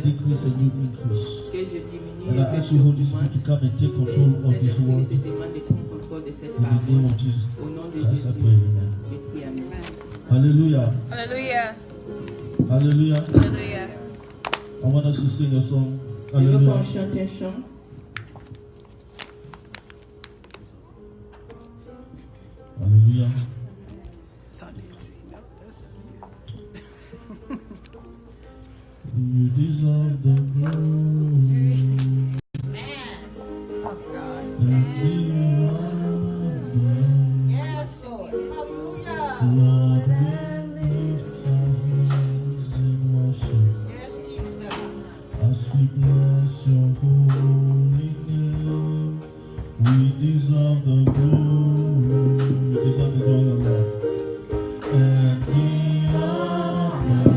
decrease and you increase. Que je diminue And I et ask que you, tu Holy Spirit, to augmentes. come and take Et control of this Saint-Esprit, word. je te demande de prendre contrôle de cette In the name parole. of Jesus. Au nom de As I Jésus, pray, amen. je prie, amen. Hallelujah. Hallelujah. Hallelujah. Hallelujah. I want us to sing a song. Je veux Hallelujah. qu'on chante un chant. Hallelujah. You deserve the glory. And the honor. Yes, Lord. Hallelujah. Lord, we lift our hands in worship Yes, Jesus. as we bless your holy name. We deserve the glory. We deserve the glory, Lord. And the honor.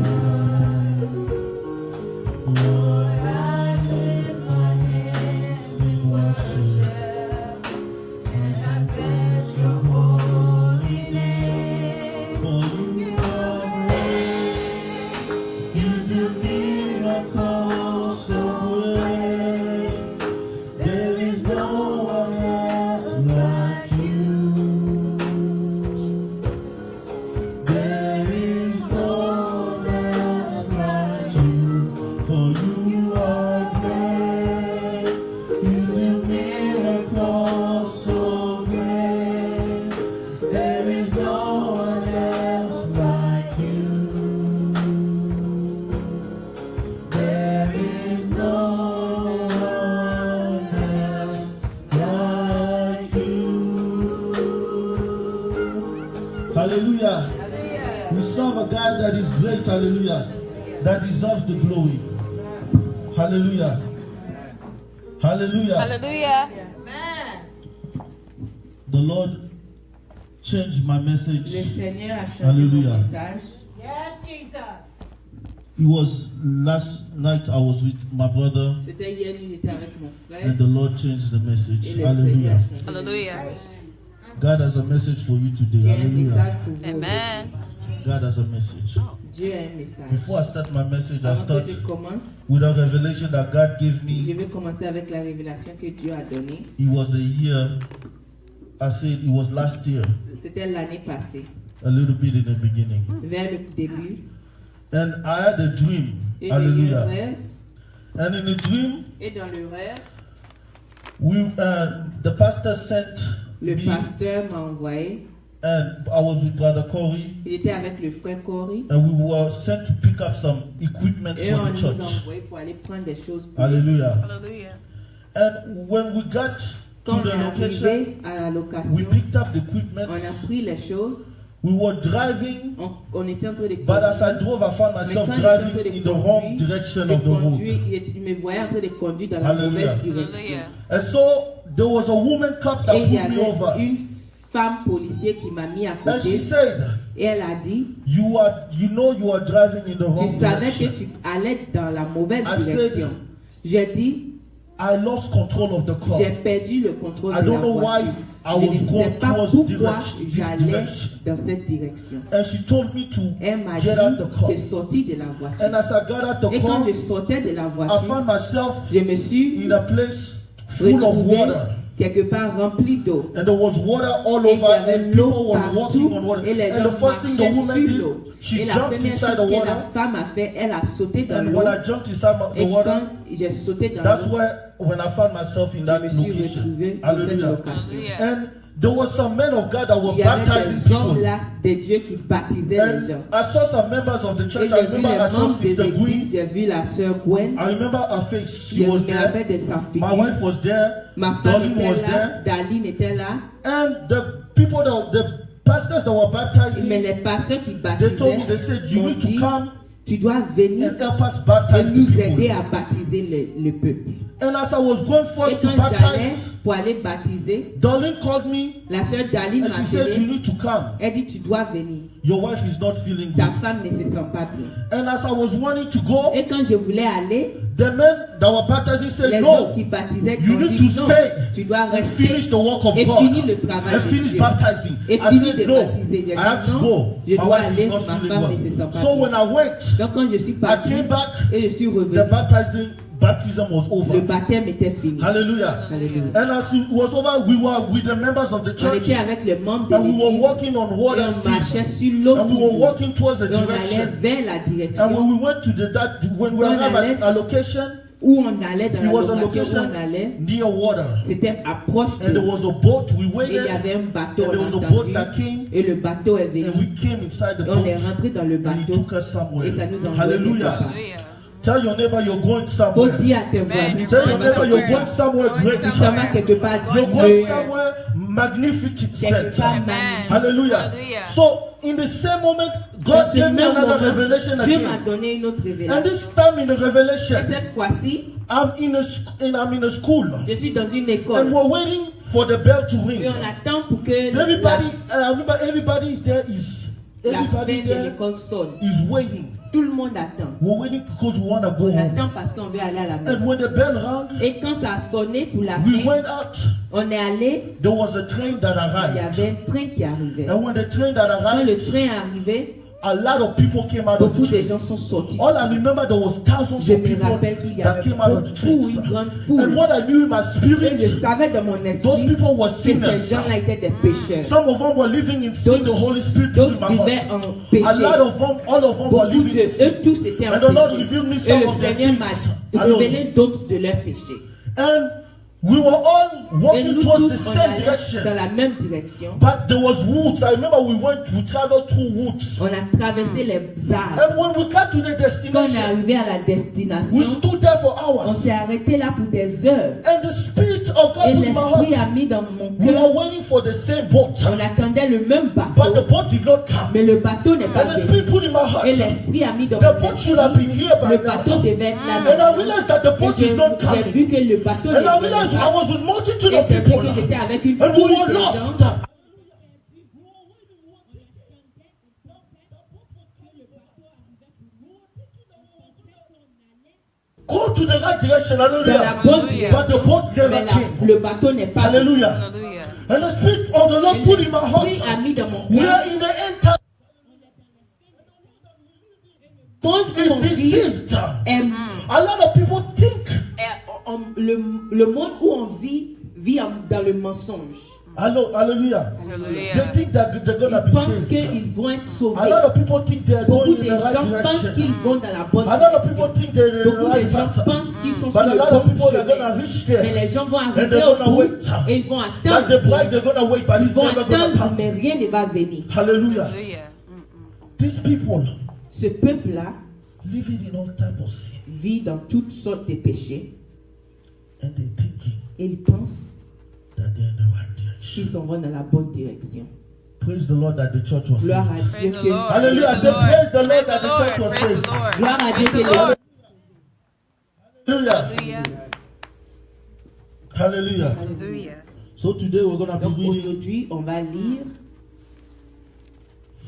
Lord, I lift my hands in worship as I bless your holy name. For you are great, you do miracles so great. There is no one else like you. There is no one else like you. For you are great, you do miracles so great. There is no one else like you. There is no one else like you. Hallelujah. We serve a God that is great, hallelujah, that deserves the glory. Hallelujah. Hallelujah. Hallelujah. Amen. The Lord changed my message. Le Seigneur a changé Hallelujah. mon message. Yes, Jesus. It was last night I was with my brother C'était hier nuit, j'étais avec mon frère. and the Lord changed the Et message. le Seigneur a Hallelujah. changé le Hallelujah. message. God has a message for you Dieu today. a un message Hallelujah. pour vous. Amen. God has a message. Dieu a un message. Before I start my message, I Avant start que je commence, with a revelation that God gave je me. vais commencer avec la révélation que Dieu a donnée. It was a year, I said it was last year, C'était l'année passée, a little bit in the beginning. vers le début. And I had a dream. Et j'ai eu un Hallelujah. rêve. And in the dream, Et dans le rêve, the pastor sent le me, pasteur m'a envoyé. and I was with Brother Corey, Il était avec le frère Cory. and we were sent to pick up some equipment Et for on the nous a church. envoyé pour aller prendre des choses pour Hallelujah. Hallelujah. And when we got Quand to on the est location, arrivé à la we location, picked up the equipment. on a pris les choses. We were driving, On était en train de but as I conduire. drove, I found Mais myself quand j'étais en train driving de in the wrong conduire, direction de of the road. conduire, il me voyait en train de conduire dans la Hallelujah. mauvaise direction. Hallelujah. And so there was a woman cop that Et il y pulled me avait over, une femme policière qui m'a mis à and she côté. said, Et elle a dit, you know you are driving in the tu wrong savais que direction. tu allais dans la mauvaise I said- direction. J'ai dit, I lost control of the car. j'ai perdu le contrôle I de la don't know why voiture. I Je was ne sais going pas towards pourquoi this j'allais direction. dans cette direction. And she told me to Elle m'a get out the dit car. de sortir de la voiture. And as I got out the Et quand car, je sortais de la I voiture, found myself je me suis in a place full of retrouvée water. quelque part remplie d'eau. And there was water all Et il y over, avait and people l'eau were walking on partout water. et les And gens the first thing the marchaient woman sur did, l'eau. she Et la jumped première inside the chose que water. la femme a fait, elle a sauté dans And l'eau. when I jumped inside the Et water, quand j'ai sauté dans that's l'eau, when I found myself in je that me suis location. retrouvée dans cette Hallelujah. location. Hallelujah. And there were some men of God that were Il y avait baptizing des hommes people. là, des dieux qui baptisaient les And gens. I saw some members of the Et church. I j'ai vu remember les I saw membres des Sister églises, Gwyn. j'ai vu la sœur Gwen. I remember her face. Je She was me rappelle there. de sa My figure. wife was there. Ma femme Dolly était was là, there. Daline était là. And the people, the pastors that were baptizing, Mais les pasteurs qui they told me, baptisaient they said, you m'ont need to dit, come tu dois venir and help us et baptize the nous aider people. à baptiser le peuple. And as I was going Et first to quand j'allais baptize, pour aller baptiser, Darlene called me la sœur Daline and m'a she said, you appelé. need to come. Elle dit, tu dois venir. Your wife is not feeling Ta good. femme ne se sent pas bien. And as I was wanting to go, Et quand je voulais aller, The men that were baptizing said, Les no, gens qui baptisaient you ont need dit to non, stay tu dois and rester finish the work of et God finir le travail and de finish Dieu. baptizing. Et I finir said, de no, baptiser. J'ai I have dit to non, go. je My dois wife is aller, not ma feeling femme ne se well. sent pas So bien. when I went, Donc quand je suis I parti came back, et je suis the revenu, baptism was le over. baptême était fini. Hallelujah. Alléluia. And as it was over, we were with the members of the On church était avec les membres de and we were l'église walking on et water on marchait still. sur l'eau And we were toujours. walking towards the Et on allait direction. vers la And when direction we went to when we On arrived allait- at a location, où on allait, dans it la was a location où location on allait. near water. C'était approche And there de was a boat, we et il y waited, avait un bateau, and there on was a a boat entendu, that came, et le bateau est venu. and we came inside the Et on est boat, rentré dans le and he bateau took us somewhere. et ça nous a envoyé quelque Hallelujah. part. Tell your neighbor you're going Faut somewhere. dire à tes voisins, Tell your neighbor you're going somewhere great. justement quelque part You're going Dieu, somewhere magnificent. quelque part Amen. magnifique. Hallelujah. Hallelujah. So in the same moment, Dans God ce gave me même another moment, revelation Dieu m'a again. donné une autre And révélation. this time in the Et revelation, cette fois-ci, I'm in a school, je suis dans une and école. we're waiting for the bell to ring. Et on attend pour que Everybody, and I remember everybody there is la fin everybody de there l'école sonne. is waiting. Tout le monde attend. We're waiting because we want to go On home. attend parce qu'on veut aller à la And maison. when the bell rang, Et quand ça a sonné pour la we fin, went out. on est allé, There was a train that il y arrived. avait un train qui arrivait. And when the train that Quand le arrived, train est arrivé, a lot of people came out of beaucoup the de train. gens sont sortis. All I remember, there was thousands Je of me people rappelle qu'il y that avait came out of the beaucoup, une train. grande And foule. what I knew in my Et je spirit, savais dans mon those esprit people were que ces sinners. gens-là étaient des pécheurs. Some of them were living in sin. The Holy Spirit put in D'autres my vivaient heart. en A péché. lot of them, all of them were Beaucoup living de in sin. eux tous étaient en And the Lord péché. revealed me Et some le of their Seigneur sins. m'a révélé d'autres de leurs péchés. And we were all Et walking nous towards tous, the on same allait direction. dans la même direction. But there was woods. I remember we traveled through woods. On a traversé les arbres. And when we got to the Quand on est destination, arrivé à la we destination, stood there for on hours. s'est arrêté là pour des heures. And the Spirit of God Et put in my l'Esprit heart. a mis dans mon We cœur. were waiting for the same boat. On attendait le même But the bateau. boat did not come. Mais le bateau n'est pas And the venu. Spirit put in my heart. Et l'Esprit a mis dans The mon boat should have esprit. been here by Le bateau now. devait être là And I maintenant. realized that the boat Et is not j'ai coming. vu que le bateau And I n'était realized I pas. was with multitude Et of j'ai vu people. que j'étais avec une And we foule were de lost. gens. Go to the right direction. Dans la Hallelujah. bonne Hallelujah. But the boat Mais never came. le bateau n'est pas venu. Hallelujah. Hallelujah. And the Spirit of the Lord Et put in my l'Esprit a heart. mis dans mon We cœur. are in the end time. Le monde où on It's vit deceived. est A lot of people think. le monde où on vit dans le mensonge. Hallelujah. They Hallelujah. think that they're going to Ils be pensent saved. qu'ils vont être A sauvés. lot of people think they're Beaucoup going de in the gens right pensent qu'ils direction. vont dans la bonne A lot of direction. people think they're in the Beaucoup de right gens path. pensent qu'ils sont But sur a le lot of bon people are going to chemin. reach Mais there. les gens vont And arriver they're au going to bout wait. et ils vont Like the attendre. bride, they're going to wait, but Ils it's vont never going to attendre, come. mais rien ne va venir. Hallelujah. Hallelujah. These people Ce peuple-là living in all type of sin. vit dans toutes sortes de péchés And they're thinking et ils pensent that they're in the right qu'ils direction. s'en vont dans la bonne direction. Praise the Lord that the church was Gloire à saved. Dieu Praise the que Lord. Hallelujah. I Praise said, the Lord. praise the Lord Praise that the the Lord. church was Praise saved. the Lord. gloire à Dieu Praise que the les Lord. Hallelujah. Hallelujah. Hallelujah. Hallelujah. So today we're going to Donc be reading aujourd'hui, on va lire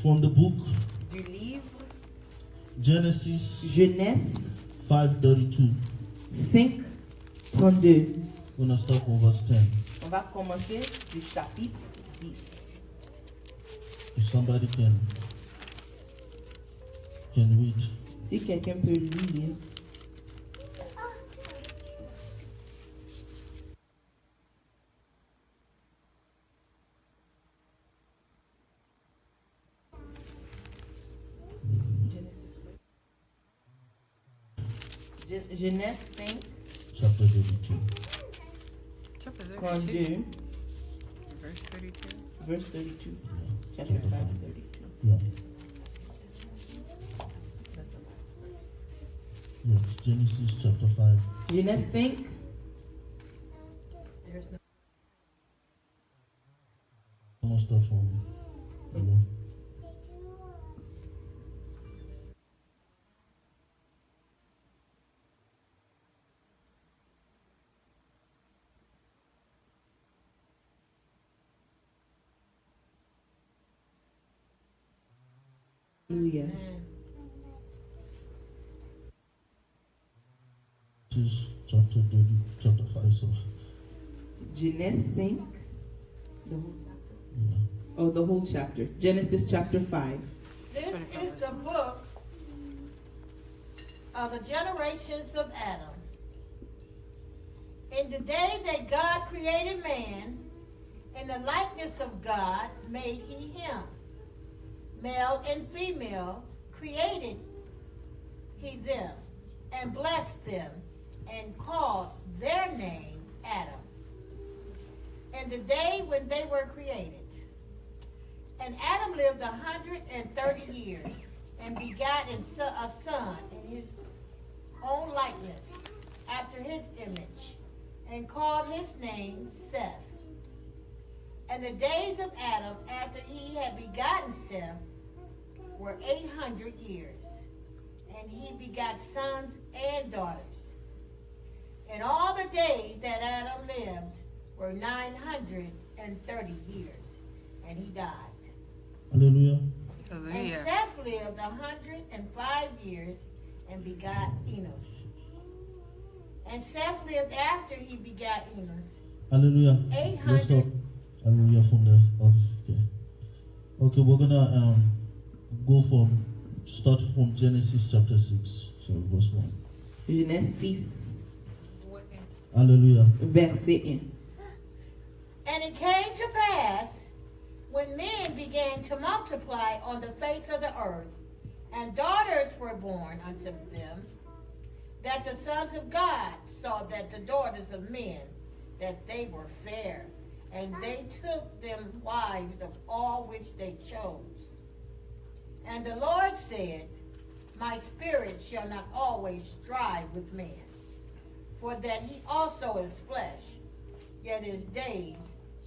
from the book Du livre Genesis Genèse 5:32. 5, 32. We're going to start from verse 10. On va commencer du chapitre 10. If somebody can read. Si quelqu'un peut lire. Genèse 5, Chapter 32. Chapter 32, Verse 32. verse 32. Chapter 5, 32. Yeah. Yes, Genesis chapter 5. Genèse 5, Almost start from. Alléluia. Genesis chapter 5. So, Genèse 5. The whole chapter? yeah. Oh, the whole chapter. Genesis chapter 5. This is the book of the generations of Adam. In the day that God created man, in the likeness of God made he him. Male and female created he them, and blessed them, and called their name Adam. In the day when they were created. And Adam lived 130 years, and begat a son in his own likeness, after his image, and called his name Seth. And the days of Adam after he had begotten Seth were 800 years, and he begot sons and daughters. And all the days that Adam lived were 930 years, and he died. Hallelujah. And Hallelujah. Seth lived 105 years and begot Enos. And Seth lived after he begot Enos Hallelujah. 800. Let's stop. Hallelujah from there. Okay. Okay, we're gonna start from Genesis chapter 6. So verse 1. Genèse 6, Hallelujah. verset 1. And it came to pass, when men began to multiply on the face of the earth, and daughters were born unto them, that the sons of God saw that the daughters of men, that they were fair, and they took them wives of all which they chose. And the Lord said, My spirit shall not always strive with man, for that he also is flesh, yet his days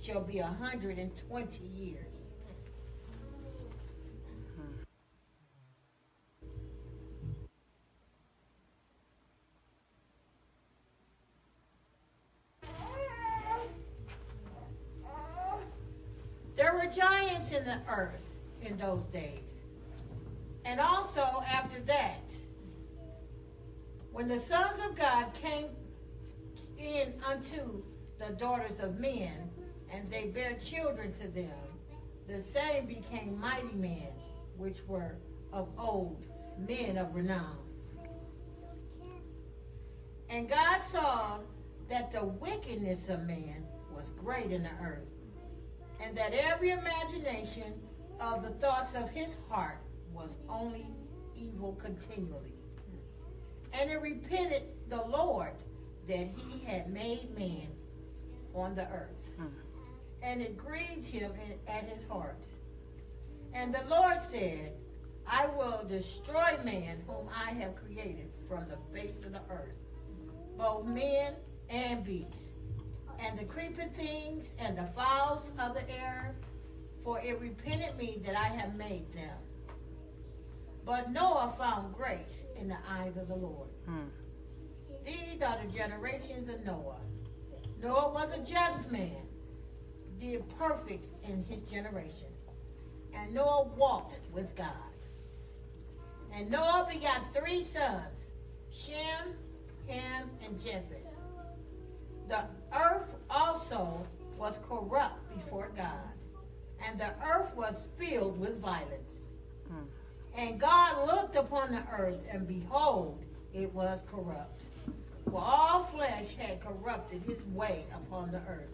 shall be 120 years. There were giants in the earth in those days. And also after that, when the sons of God came in unto the daughters of men, and they bare children to them, the same became mighty men, which were of old, men of renown. And God saw that the wickedness of man was great in the earth, and that every imagination of the thoughts of his heart was only evil continually. And it repented the Lord that he had made man on the earth. And it grieved him at his heart. And the Lord said, I will destroy man whom I have created from the face of the earth, both men and beasts, and the creeping things and the fowls of the air, for it repented me that I have made them. But Noah found grace in the eyes of the Lord. These are the generations of Noah. Noah was a just man, did perfect in his generation. And Noah walked with God. And Noah begot 3 sons, Shem, Ham, and Japheth. The earth also was corrupt before God, and the earth was filled with violence. And God looked upon the earth, and behold, it was corrupt. For all flesh had corrupted his way upon the earth.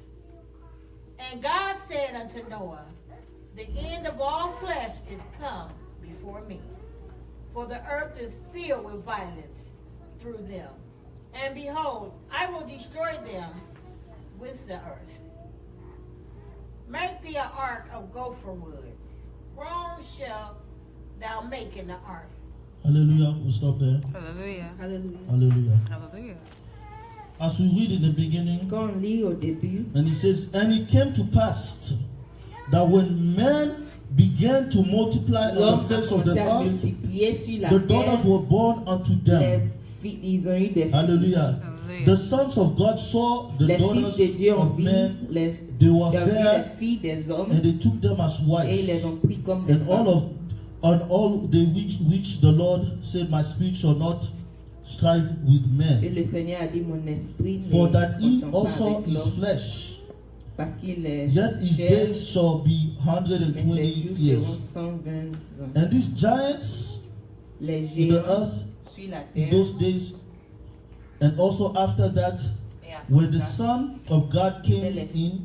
And God said unto Noah, The end of all flesh is come before me, for the earth is filled with violence through them. And behold, I will destroy them with the earth. Make thee an ark of gopher wood. Wrong shall thou make in the ark. Hallelujah. We'll stop there. Hallelujah. Hallelujah. Hallelujah. Hallelujah. As we read in the beginning, Quand on lit au début, and it says, and it came to pass that when men began to multiply on l'homme the a face of commencé the à earth, multiplier sur la the terre. daughters were born unto Les them. filles, ils ont eu des filles. Hallelujah. Hallelujah. The sons of God saw the Les daughters fils de Dieu ont of vu men, les, they were ont vu fair, les filles des hommes and they took them as et ils les wives. ont pris comme des And femmes. all the which the Lord said, my spirit shall not strive with Et men, le Seigneur a dit, mon esprit for n'est that he content pas also avec is l'homme, flesh. parce qu'il est Yet his chair, days shall be mais 120 ses jours years. seront 120 ans. And these giants Les in the géants earth sur la in terre, those days, and also after that, et après when the ça, Son of God came in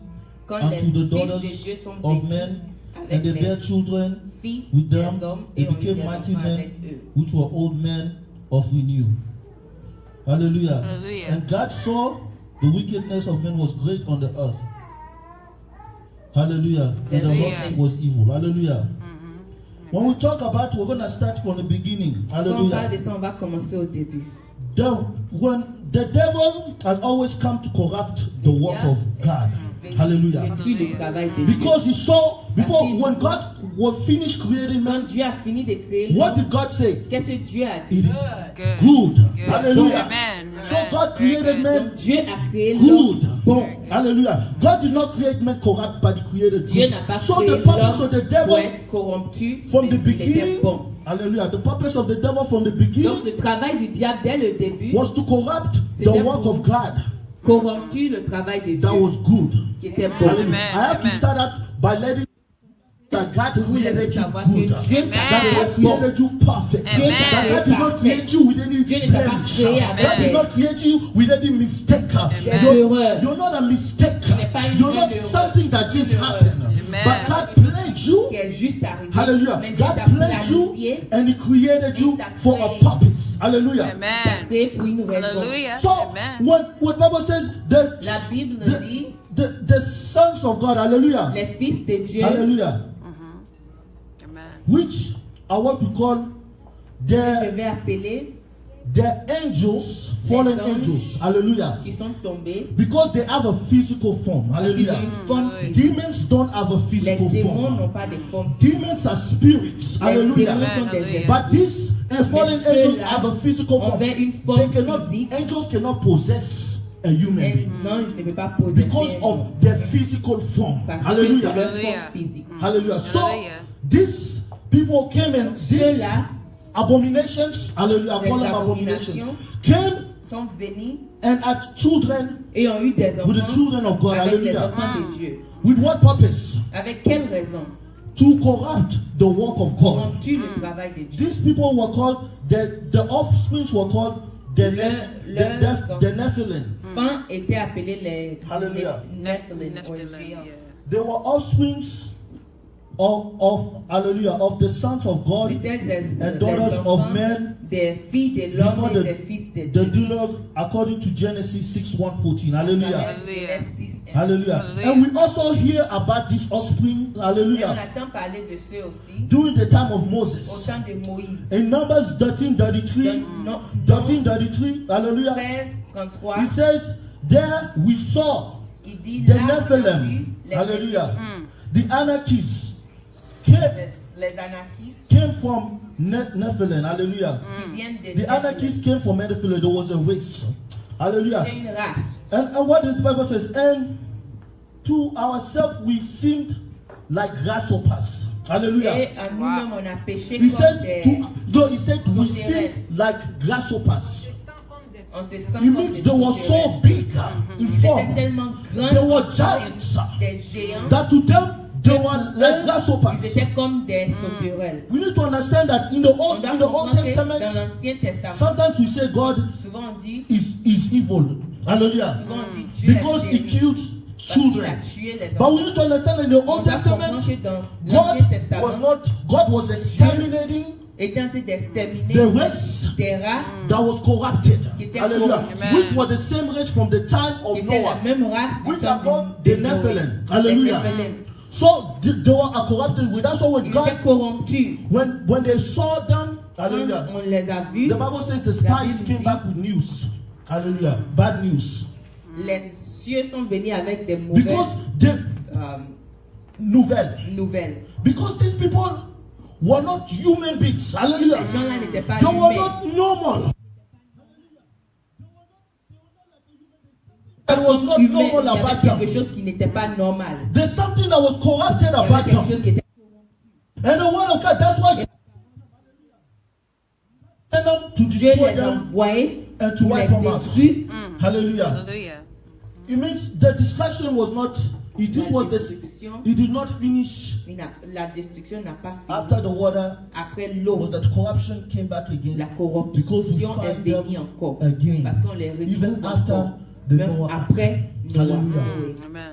quand les unto the fils daughters de Dieu sont of venus men, and avec they les bare children filles with des them, hommes they et ont eu became des mighty enfants men, avec eux. which were old men of renew. Hallelujah. Hallelujah. And God saw the wickedness of men was great on the earth. Hallelujah. And the Hallelujah. works was evil. Hallelujah. When we talk about, we're going to start from the beginning. Quand on parle Hallelujah. de ça, on va commencer au début. When the devil has always come to corrupt the work of God. Hallelujah. Détruit le travail de Dieu. Because he saw, before when God was finished creating Quand man, Dieu a fini de créer what l'homme, did God say? qu'est-ce que Dieu a dit? It is Good. good. Good. Hallelujah. Amen. So Amen. God Very created good. man Donc Dieu a créé l'homme good. bon. Hallelujah. God did not create man corrupt, but he created Dieu good. n'a pas So créé the purpose l'homme of the pour devil être corrompu, from the mais il était beginning, bon. hallelujah, the purpose of the devil from the Donc beginning le travail du diable dès le début, was to corrupt the C'était work pour- of God. corrompu le travail de That Dieu, was good. qui était bon. Hallelujah. Amen. I have to Amen. start out by letting that God Vous devez created you savoir que good. Dieu Amen. t'a That créé God bon. created you perfect. Amen. That God did not create you with any Dieu ne t'a pas blemish. créé God avec did des not create you with any mistake. erreurs. You're not a mistake. Tu n'es pas une You're not erreur. something that just Une erreur. happened. Amen. But God played you. qui est juste arrivé. Hallelujah. Mais Dieu God t'a played you planifié, and He created you for a purpose. Hallelujah. t'a Amen. créé pour une raison. Hallelujah. So Amen. what Bible says, La Bible dit, the sons of God, hallelujah, les fils de Dieu, hallelujah, Amen. which are what we call je the vais appeler, angels, fallen Les anges. angels, hallelujah, qui sont tombés, because they have a physical form, parce qu'ils ont hallelujah. une forme Hallelujah. physique. Demons don't have a Les physical démons n'ont form. pas de forme. Demons are spirits, Les hallelujah. démons sont des Hallelujah. esprits. But these fallen Mais ceux-là angels have a physical form. avaient une They forme cannot, physique. angels cannot possess a human Un being ange ne peut pas poser because of their physical form. parce que Hallelujah. de leur Hallelujah. forme physique. Hallelujah. So Hallelujah. these people came and these Ceux-là abominations, hallelujah, I Les call them abominations, abominations. came sont venus and had children et ont eu des with the enfants children of God. avec les Hallelujah. enfants de Dieu. With what purpose? Avec quelle raison? To corrupt the work of God. Corrompt-tu le travail de Dieu? These people were called, the offspring were called the Nephilim. Quand étaient appelés les Hallelujah. Nephilim, ou Nephilim, géants. yeah. They were offsprings of the sons of God, C'était des and daughters of enfants men des filles de l'homme before et des fils de the Dieu. deluge, according to Genesis 6:1-14. Hallelujah. Genèse 6, 1. Hallelujah. Hallelujah. And we also hear about this offspring, Et on hallelujah, entend parler de ceux aussi during the time of au Moses. temps de Moïse. In Numbers 13:33, Dans 13:33, hallelujah, 13, 33, it says, there we saw il dit the là, on a vu Nephilim, les hallelujah, Néphilim. the anarchists came, Les anarchistes came from Nephilim, hallelujah. qui viennent de The anarchists came from Nephilim. There was a race, hallelujah. C'est une race. And what the Bible says, and to ourselves we seemed like grasshoppers, hallelujah. Et à nous-mêmes, on a péché He comme said, des... he said we Sauterelles. seemed like grasshoppers. On se sent It comme means des they were sauterelles. so big in Ils étaient form. tellement grands, They were giants. des géants. That to them they were like Ils grasshoppers. étaient comme des sauterelles. We need to understand that in the On Old, doit in the Old comprendre que Testament, dans l'Ancien Testament, sometimes we say God souvent on dit, is evil. Hallelujah. souvent on dit Dieu Because est he terrible, killed parce qu'il a children. tué les But enfants. we need to understand that in the On Old doit comprendre Testament, que dans God l'Ancien was Testament, exterminating était en train d'exterminer the race des races that was corrupted. Qui était Hallelujah. corrupted. Which were the same race from the time qui of étaient la Noah. même race du Which are temps called de the Noé. Nephilim. Les Hallelujah. Néphilim. So they were corrupted with. That's why when Ils God, étaient corrompus. when they saw them, Quand hallelujah. on les a vus, The Bible says the La spies Bible came dit- back with news. Hallelujah. Bad news. les cieux sont venus avec des Because mauvaises the nouvelle. nouvelles. Because these people were not human beings. Hallelujah. Ces gens-là n'étaient pas They were humains. not normal. It was not Humains. normal Il y avait about quelque them. chose qui n'était pas normal. There's something that was corrupted Il y avait about quelque them. chose qui était And the word of God, that's why sent them to Dieu destroy les them envoyait and to pour les wipe them out. détruire. Hallelujah. Hallelujah. It means the destruction was not. This was the. It did not finish La destruction n'a pas fini. after the water. Après l'eau, Was that corruption came back again? la Because we corruption est find venue them encore. again. Parce qu'on les Even retrouve after encore. the Même Noah. après Noah. Hallelujah. Oui. Amen.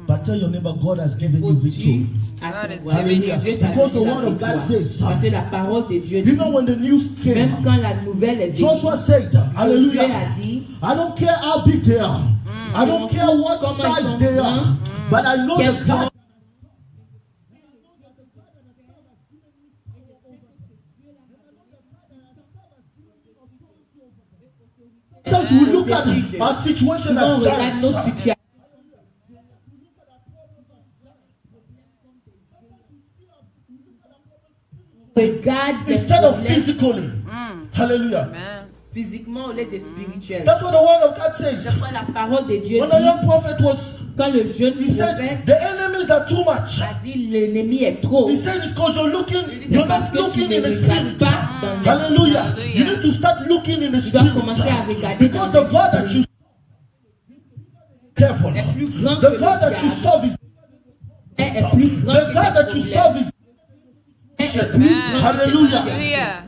But tell your neighbor, God has given you victory. God is Hallelujah. Because the word of God says, Parce que la parole de Dieu dit, even when the news même came, quand la nouvelle est venue, Joshua said, Dieu hallelujah, a dit, I don't care how big they are. I don't care what size they are. But I know the God. Sometimes we look at our situation on as regarde nos giants. situations. Regarde les Instead of problèmes physically. Hallelujah. Amen. physiquement au lieu de spirituel. That's what the word of God says. C'est quoi la parole de Dieu When the dit. young prophet was, Quand le jeune he said, prophète the enemies are too much. a dit l'ennemi est trop. He said it's because you're C'est parce not que tu looking ne in the regardes spirit. pas dans l'esprit. Hallelujah. Hallelujah. You need to start looking in the Tu dois spirit. commencer à regarder Because dans the God that you careful. est plus grand The que God that le you diable. serve is Est plus grand the que God that tes you problèmes. serve is Est plus grand que Hallelujah. tes Hallelujah.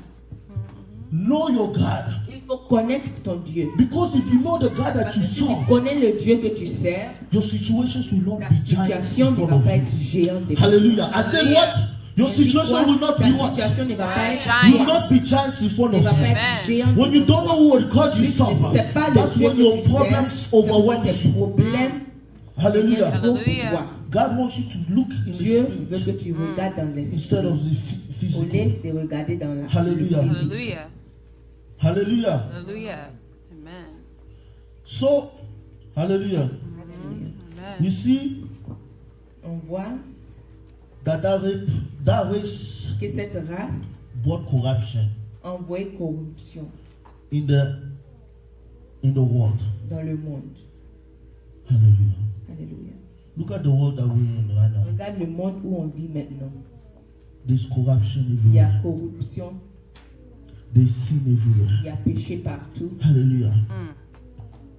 know your God. Il faut connaître ton Dieu. Because if you know the God that Parce you que si tu serve, connais le Dieu que tu sers, your situations will not ta be giants situation in ne front va of pas you. être géante. devant toi. Hallelujah. I said what? Your situation will not Ta be what? situation ne va pas être Giants. Will not be giants in front ne of va pas you. être Amen. géante. When you devant don't toi. know what God you Si tu ne serve, sais pas le that's Dieu when que your tu sers, problems c'est quand overwhelm tes you. problèmes Hallelujah. deviennent trop pour Hallelujah. toi. God wants you to look in Dieu the veut spirit que tu regardes dans l'esprit instead of the au lieu physical. de regarder dans la Hallelujah. Hallelujah. Hallelujah. Hallelujah. Amen. So, hallelujah. You Amen. see On voit that race que cette race brought corruption envoie corruption in the world. dans le monde. Hallelujah. Alléluia. Look at the world that we're in right now. Regarde le monde où on vit maintenant. There's corruption Il y a everywhere. corruption, There's sin everywhere. il y a péché partout, Hallelujah.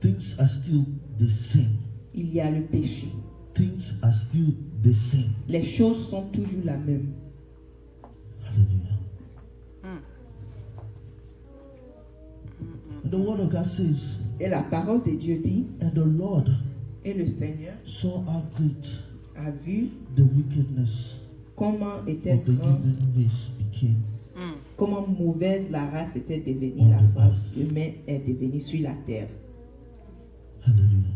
Things are still the same. il y a le péché. Things are still the same. Les choses sont toujours la même. Hallelujah. And the word of God says, Et la parole de Dieu dit, and the Lord et le Seigneur saw how great a vu the wickedness comment était of the grand, human race became. comment mauvaise la race était devenue, la race humaine est devenue sur la terre. Hallelujah.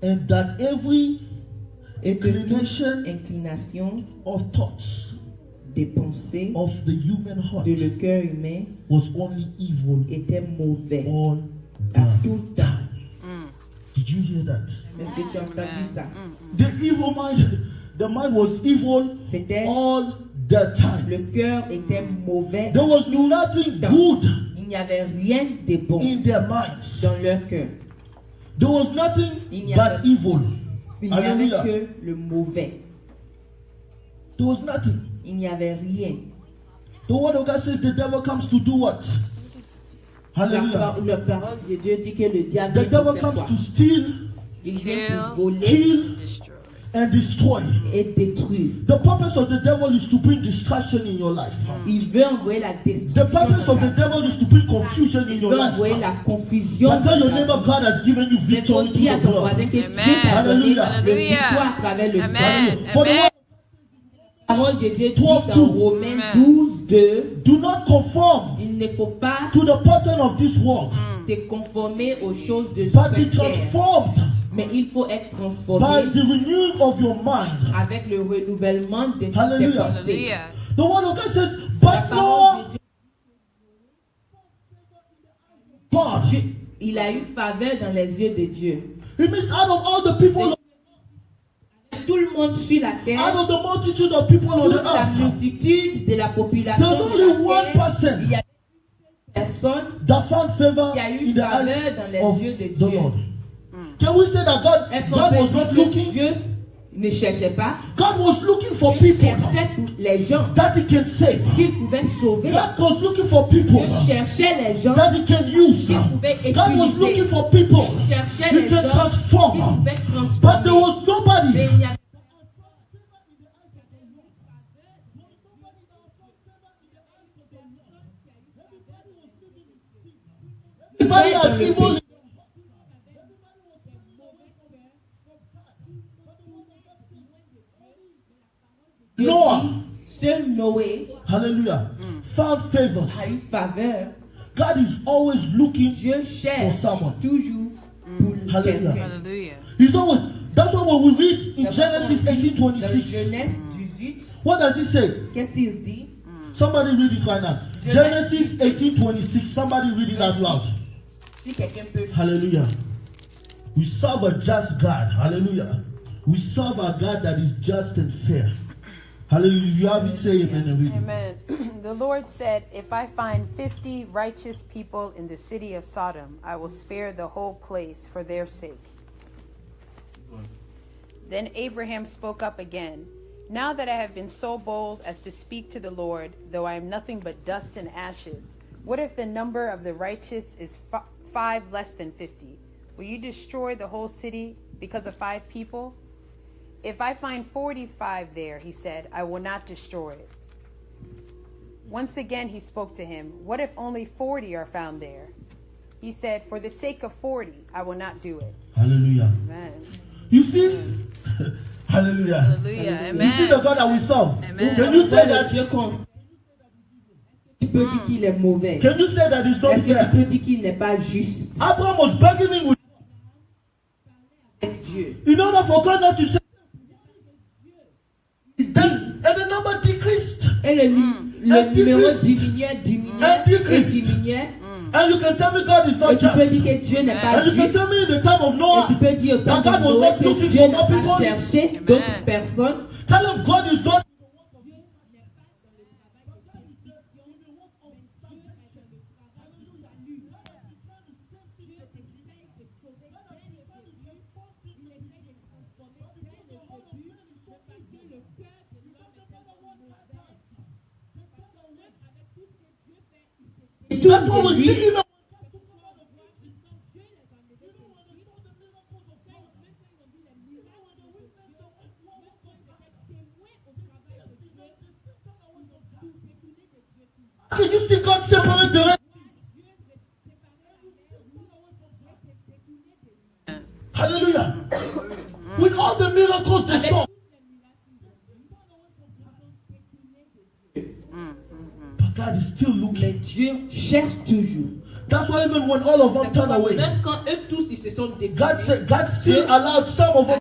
And that every Et que toute inclination inclination of thoughts des pensées of the human heart de le cœur humain was only evil était mauvais all à the tout temps. Did you hear that? Est-ce que tu as entendu ça? The evil mind, the mind was evil C'était all the time. le cœur était mauvais. There was nothing good Il n'y avait rien de bon in their minds. dans leur cœur. There was nothing Il n'y but avait- evil. Il n'y avait Hallelujah. que le mauvais. There was nothing. Il n'y avait rien. The word of God says the devil comes to do what? Hallelujah. La parole de Dieu dit que le diable The vient pour devil faire comes quoi? to steal, Il vient pour Kill. voler kill, Destroy. and destroy. et détruire. The purpose of the devil is to bring distraction in your life. Il veut envoyer la The destruction. purpose dans of ta the vie. devil is to bring confusion in Il your veut envoyer life. la confusion. But tell dans your ta neighbor, vie. God has given you Mais faut victory dire à through the ton voisin blood. que Dieu Amen. t'a donné Hallelujah. le Hallelujah. victoire à travers le Amen. sang. For the Amen. word, La parole de Dieu dit 12:2. dans Romains Amen. 12:2, do not conform il ne faut pas to the pattern of this world, te conformer aux choses de but be cette terre, transformed mais il faut être by transformé the renewing of your mind. avec le renouvellement de tes Hallelujah. pensées. Hallelujah. The word of God says, La but parole no de God. Dieu, il a eu faveur dans les yeux de Dieu. It means out of all the people, Tout le monde sur la terre, out of the multitude of people on toute the la earth, multitude de la population, there's de only la one terre, person il y a une personne that found favor qui a eu in the faveur dans les eyes of yeux de the Dieu. Lord. Can we say that Est-ce God qu'on was peut not dire que looking? Dieu ne cherchait pas. God was looking for Dieu people cherchait pour les gens that He can save. qu'il pouvait sauver. God was looking for people Dieu cherchait les gens that He can use. qu'il pouvait God was utiliser. looking for people Dieu cherchait He les can gens transform. qu'il pouvait But there transformer. was Mais nobody. il n'y a Everybody had evil. Noah, Seul Noé hallelujah, found favors. a eu faveur. God is always looking. Dieu cherche For someone. toujours pour Hallelujah. quelqu'un. Hallelujah. He's always. That's why when we read in Genesis Dans 18:26, Genèse 18, what does it say? qu'est-ce qu'il dit? Somebody read it right now. Genesis 18:26. Somebody read it out loud. Si quelqu'un peut. Hallelujah. We serve a just God. Hallelujah. We serve a God that is just and fair. Hallelujah. If you have it, say amen and read it. Amen. The Lord said, if I find 50 righteous people in the city of Sodom, I will spare the whole place for their sake. Then Abraham spoke up again. Now that I have been so bold as to speak to the Lord, though I am nothing but dust and ashes, what if the number of the righteous is 5 less than 50? Will you destroy the whole city because of 5 people? If I find 45 there, he said, I will not destroy it. Once again he spoke to him, what if only 40 are found there? He said, for the sake of 40, I will not do it. Hallelujah. Amen. You see? Hallelujah. Hallelujah. You see the Amen. God that we serve? Amen. Can you say that? Dieu qu'on- Tu peux dire qu'il est mauvais. Can you say that it's not Est-ce que tu fair? peux dire qu'il n'est pas juste Abraham was bargaining with avec Dieu? in order for God not to say. Then, and the number decreased. Et le And numéro decreased. diminuait And et decreased. diminuait. And you can tell me God is Et not tu peux just. dire que Dieu n'est pas And you can juste. tell me in the time of Et Noah tu peux dire au temps that God de was Noé not que looking Dieu for n'a more pas people. cherché Amen. d'autres personnes. Tell him God is not. Et tout That's what de we lui, see even. Can you see God separate the rest? Hallelujah. With all the miracles they saw. But God is still mais looking. Dieu cherche toujours. That's why even when all of them turned away, Même quand eux tous ils se sont God détournés, said, God still allowed some of them.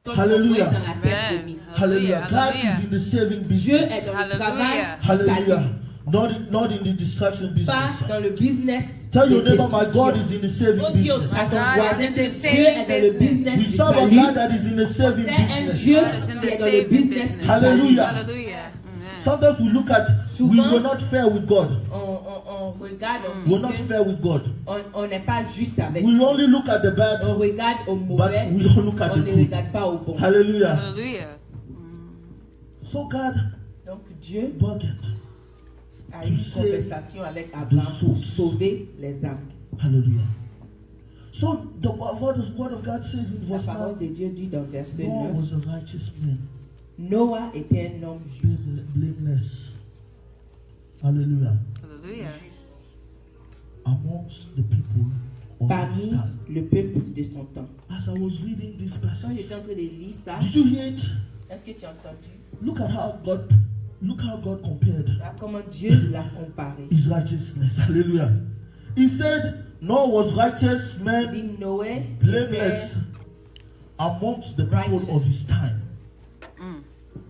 sont Hallelujah. tombés dans la terre Amen. promise. Hallelujah. God Hallelujah. is in the saving Dieu est business. dans le Hallelujah. travail du Hallelujah. salut, Not in the distraction pas business. dans le business. Tell your de neighbor, my God destruction. is in the saving Oh Dieu, à business. ton God voisin, is in the Dieu saving est dans le business. business We du serve a salut. God that is in the saving C'est un business. Dieu God is in qui the est dans le saving business business. du salut. Hallelujah. Hallelujah. Amen. Sometimes we look at, we were not fair with God. On regarde, on We're dit not que fair with God. on n'est pas juste avec We Dieu. only look at the bad, On regarde au mauvais, but we don't look at on the ne good. regarde pas au bon. Hallelujah. Hallelujah. So God Donc Dieu bucket. a eu une conversation avec the Abraham pour souls. sauver les âmes. Hallelujah. So the word of God says in La verse parole 9, de Dieu dit dans verset Noah 9, was a righteous man, Noah était un homme juste. blameless. Hallelujah. Hallelujah. Amongst the people of his Parmi time. le peuple de son temps. As I was reading this Quand passage, j'étais en train de lire ça, did you hear it? est-ce que tu as entendu? Look how God compared Là, comment Dieu l'a comparé. his righteousness. Hallelujah. He said Noah was righteous Il man, dit Noé blameless amongst the people Righteous. of his time. Mm.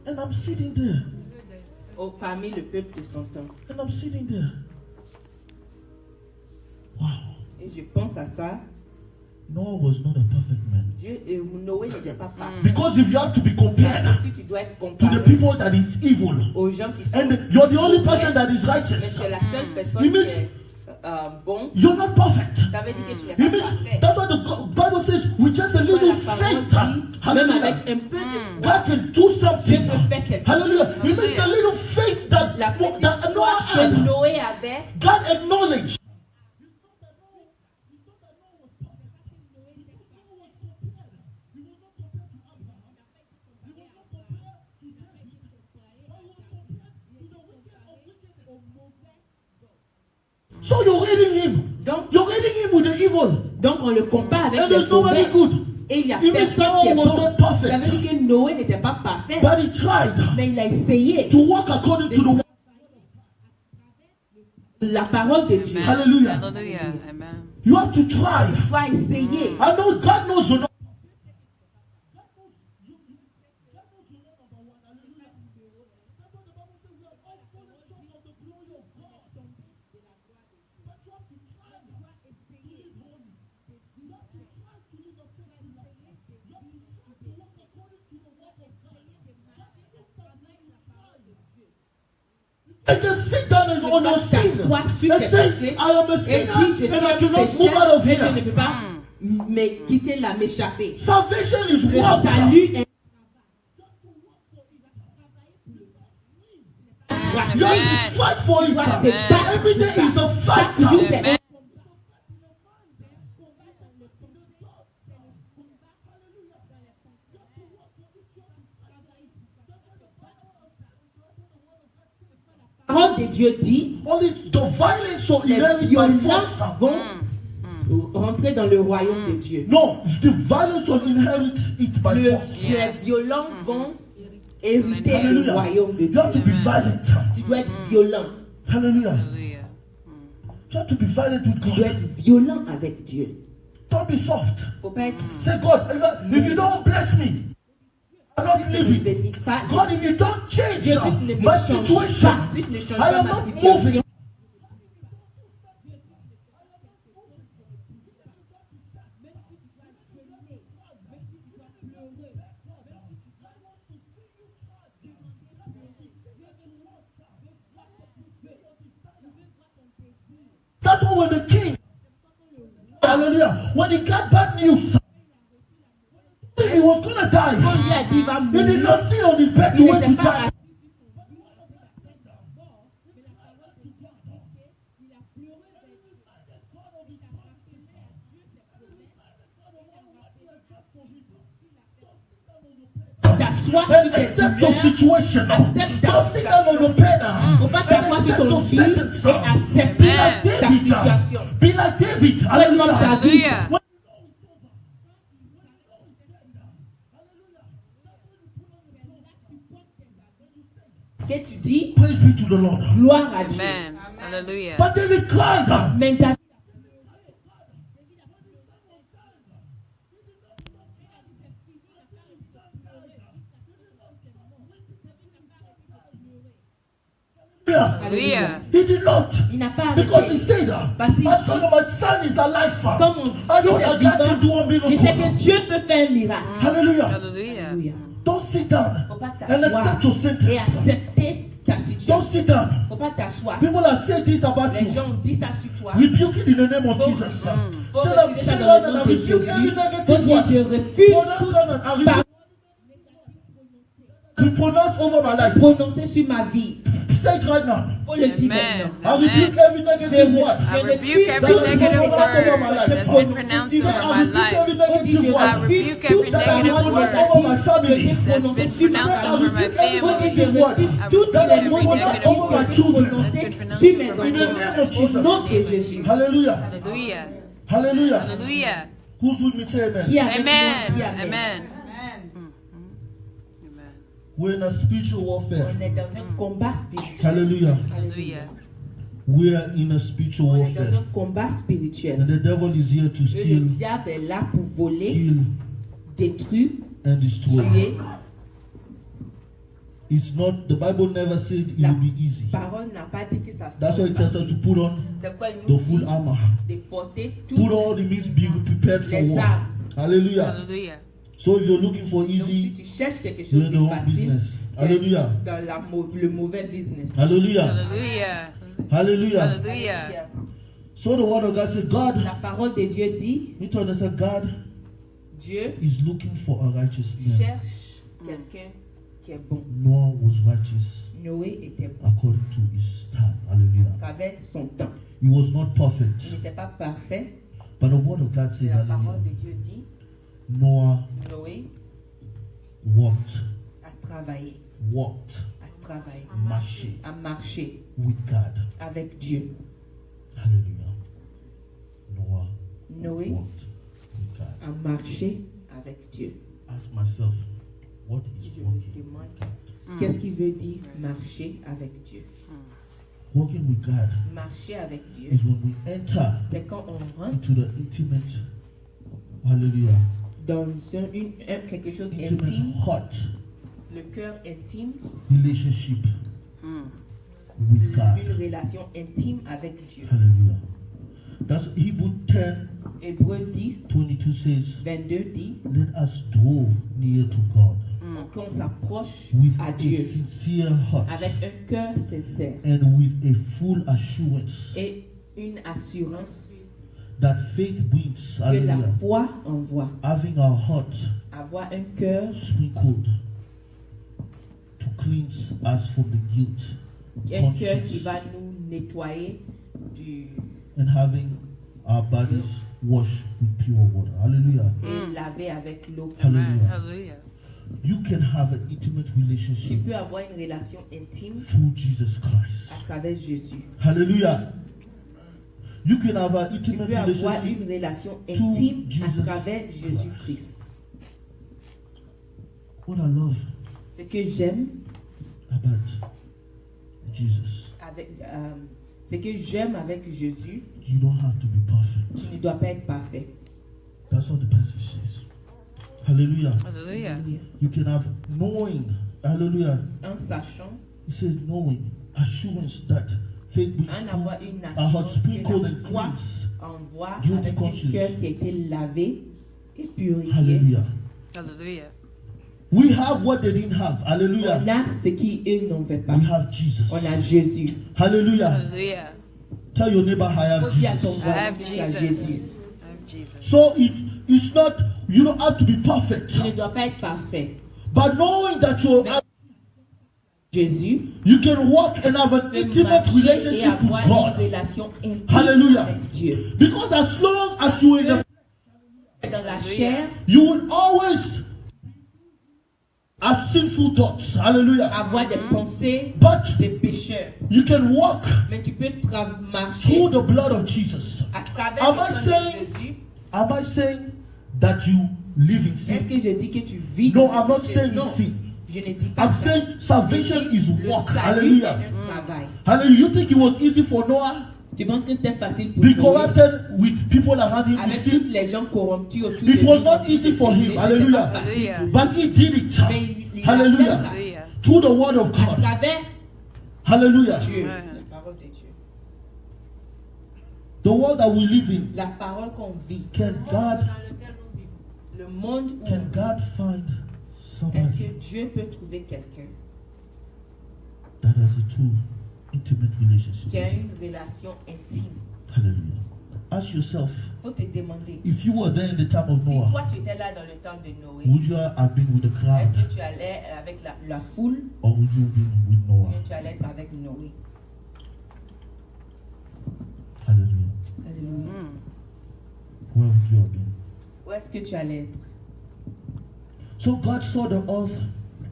And I'm sitting there. parmi le peuple de son temps. And I'm sitting there. Wow. Et je pense à ça. Noah was not a perfect man. Dieu, Noé n'était pas parfait. Because if you have to be compared Si tu dois être to comparé the people that is evil, aux gens qui sont and you're the only person mauvais, that is mais righteous, c'est la seule personne It qui means est bon, you're not perfect. ça veut dire que tu n'es It pas means parfait. that's what the Bible says. With just a little La parole faith, dit, même hallelujah, avec un peu de foi, God can do Dieu something. peut faire quelque chose. Hallelujah. It means the little faith La that petite Noah foi que had. Noé avait, God acknowledged. So you're reading him. donc, You're reading him with the evil. donc on le compare avec And les there's nobody mauvais. good. Et il n'y a Even personne Noah qui est was bon. not Ça perfect. veut dire que Noé n'était pas parfait, But he tried mais il a essayé to walk according to the la parole de Dieu. Hallelujah. Hallelujah. Amen. You have to try. Tu dois essayer. I know God knows you're not. And just sit down and on your sin T'assois sur and tes say, péchés I am a et dis, je sinner suis and I un cannot move out of pécheur et je ne here. peux pas me quitter là, m'échapper. Salvation is Le work. salut est You have to fight for it. Every day is a fight. Amen. La parole de Dieu dit, Only the violence shall les inherit by violents force. vont rentrer dans le royaume de Dieu. No, the violence shall inherit it by force. Les violents vont hériter le Hallelujah. royaume de You have to Dieu. be violent. Tu dois être violent. Hallelujah. Hallelujah. You have to be violent with Tu dois God. être violent avec Dieu. Don't be soft. Faut pas être Say, God, if you don't bless me, I'm not ne living. bénis pas. God, if you don't change Dieu, si tu ne me my changes situation, pas, si tu ne changes I pas am ma not situation, moving. That's why when the king, hallelujah, when he got bad news, he was going to die. on lui a dit, va He did mourir. not sit on his bed to Il wait n'était to pas die. t'asseoir And sur tes accept your douleurs. situation. Accept ta Don't sit down on your pen. Faut pas And t'asseoir sur accept ton your vie sentence. et accepter Amen. ta David. situation. Be like David. Sois comme Hallelujah. David. Hallelujah. Que tu dis, Praise be to the Lord. gloire à Dieu. Amen. Hallelujah. But David cried. Mais David, Hallelujah. He did not. il n'a pas Because he arrêté. said, Parce qu'il as long as my son is alive, Comme on I know dit, that God can do a je sais que miracle. Dieu peut faire un miracle. Hallelujah. Hallelujah. Alléluia. Don't sit down Faut pas and t'asseoir accept your et sentence. accepter ta Don't situation. sit down. Faut pas t'asseoir. People are saying this about Les you. gens disent ça sur toi. Rebuke it in the name of Jesus. Faut Say that, refuser say ça that dans and le I nom de rebuke every Jésus. Faut negative dire, word. je refuse Pronounce tout that and I rebuke. You pronounce over my life. prononcer sur ma vie. Say it right now. Faut le dire Amen. maintenant. I rebuke every negative word. I rebuke every negative word that's been pronounced over my life. I rebuke every negative word that's been pronounced over my family. I rebuke every negative word that's been pronounced over my In the name of children. Au nom de Jesus. Jésus. Hallelujah. Hallelujah. Hallelujah. Hallelujah. Who's with me? Say Qui amen. avec Amen. moi dit Amen. Amen. Amen. Amen. We're in a spiritual warfare. On est dans un combat spirituel. Hallelujah. Hallelujah. We are in a spiritual On est dans warfare. un combat spirituel. And the devil is here to Et le steal, diable est là pour voler, kill, détruire, and destroy. tuer. It's not, the Bible never said it La will be easy. parole n'a pas dit que ça That's why it tells us to put on C'est quoi il the nous full dit armor. de porter Put tout. on, it means be prepared for Les war. armes. Hallelujah. Hallelujah. So if you're looking for Donc si easy, tu cherches quelque you're chose in the de wrong facile, business. tu es Hallelujah. dans le mauvais business. Hallelujah. Hallelujah. Hallelujah. Hallelujah. So So the word of God said, God, La parole de Dieu dit, you need to understand, God Dieu is looking for a righteous man. cherche quelqu'un qui est bon. Noah was righteous Noé était bon, according to his time. Hallelujah. avec son temps. He was not perfect. Il n'était pas parfait. But the word of God Mais says, la parole hallelujah, de Dieu dit, Noah Noé walked, a travaillé, marché a marché with God. avec Dieu. Hallelujah. Noah Noé walked with God. a marché avec Dieu. Ask myself, what is Je me walking with demande, God? qu'est-ce qui veut dire marcher avec Dieu? Walking with God Marcher avec Dieu, is when we enter c'est quand on rentre into the intimate, hallelujah, dans quelque chose intimate intime, heart le cœur intime, relationship with God. une relation intime avec Dieu. Hallelujah. That's Hebrew 10, Hébreux 10, 22 says, 22 dit let us draw near to God qu'on s'approche with à a Dieu sincere heart avec un cœur sincère and with a full assurance et une assurance that faith brings, que la hallelujah, foi envoie. having our heart Avoir un cœur, sprinkled to cleanse us from the guilt, un cœur qui conscience, va nous nettoyer du and having our bodies washed with pure water. Hallelujah. et laver avec l'eau. Hallelujah. Hallelujah. You can have an intimate Tu relationship peux avoir une relation intime through Jesus Christ. à travers Jésus. Hallelujah. You can have an Tu intimate peux avoir relationship. une relation intime à Jesus travers Jésus-Christ. What I love Ce que j'aime about Jesus, ce que j'aime avec Jésus, you don't have to be perfect. tu ne dois pas être parfait. That's what the passage says. Hallelujah. Hallelujah. You can have knowing. Hallelujah. En sachant, It says knowing, assurance that faith brings en to avoir une our heart assurance que sprinkled la and foi cleansed. envoie Guilty avec un conscience. cœur qui a été lavé et purifié. Hallelujah. Hallelujah. We have what they didn't have. On Hallelujah. a ce qu'ils n'avaient pas. We have Jesus. On a Jésus. Hallelujah. Hallelujah. Tell your neighbor, I have Dis à ton Jesus. I have voisin, tu as Jésus. Jesus. I have Jesus. So it's not, you don't have to be perfect. Tu ne dois pas être parfait. But knowing that Jésus you can walk and have an peut intimate marcher et relationship avoir with une God. relation intime Hallelujah. avec Dieu. Because as long as you're in the, Dans la chair, you will always have sinful thoughts. Hallelujah. avoir des pensées But des pécheurs. you can walk Mais tu peux marcher through the blood of Jesus. à travers Am le I sang saying- de Jésus. Am I saying that you live in Est-ce sin? que je dis que tu vis No, dans I'm le not péché? saying Non, sin. je ne dis pas I'm ça. saying salvation Je dis is le work. salut Hallelujah. est un travail. Hallelujah. You think it was easy for Noah? Tu penses que c'était facile pour Be Noé corrupted with people around him with avec sin? toutes les gens corrompus autour It de was lui? not easy for him. C'était pas Hallelujah. facile pour lui. But he did it. Mais il a fait Hallelujah. ça Hallelujah. Through the word of à God. travers Hallelujah. Dieu. Amen. La parole de Dieu. The world that we live in, La parole qu'on vit. can God, Dans lequel nous vivons. Le monde où can God find est-ce somebody que Dieu peut trouver quelqu'un that has a true intimate relationship? qui a une relation intime? Hallelujah. Ask yourself, Faut te demander. if you were there in the time of Si Noah, toi tu étais là dans le temps de Noé, would you have been with the est-ce crowd que tu allais avec la foule or would you have been with ou Noah? bien tu allais être avec Noé? Hallelujah. Alléluia. Where would you have been? Où est-ce que tu allais être? So God saw the earth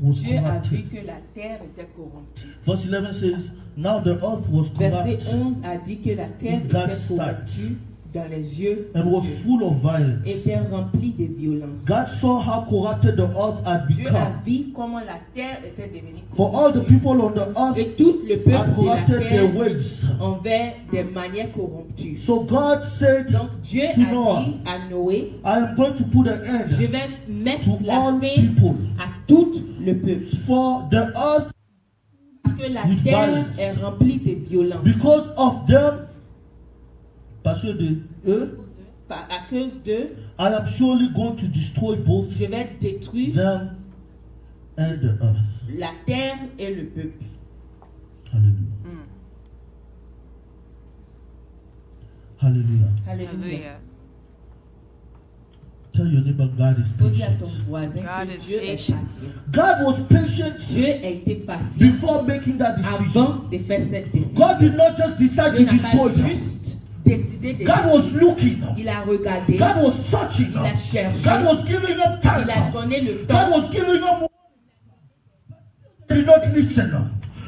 was Dieu a vu corrupted. que la terre était corrompue. Verse 11 says, now the earth was Verset corrupt 11 a dit que la terre In God's était corrompue dans les yeux de and was Dieu, full of violence. était remplie de violence. God saw how corrupted the earth had Dieu a become. vu comment la terre était devenue For all the corrompue. people on the earth Et tout le had peuple de la corrupted their terre ways. envers des manières corrompues. So God said, Donc Dieu to a Noah, dit à Noé, I am going to put an je end vais mettre to la all fin people. à tout le peuple. For the earth, Parce que la With terre violence. est remplie de violence. because of them, parce que de eux, À cause de, I am surely going to destroy both je vais détruire them and the earth. la terre et le peuple. Hallelujah. Hallelujah. Alléluia. Hallelujah. Tell your neighbor, God is Faut dire à ton patient. voisin God que is Dieu est patient. patient. God was patient Dieu a été patient before making that decision. avant de faire cette décision. God did not just decide Dieu to n'a destroy pas them. juste décidé de God was looking. Il a regardé, God was searching. il a cherché, God was giving them il a time. donné le God temps, was giving them. They did not listen. mais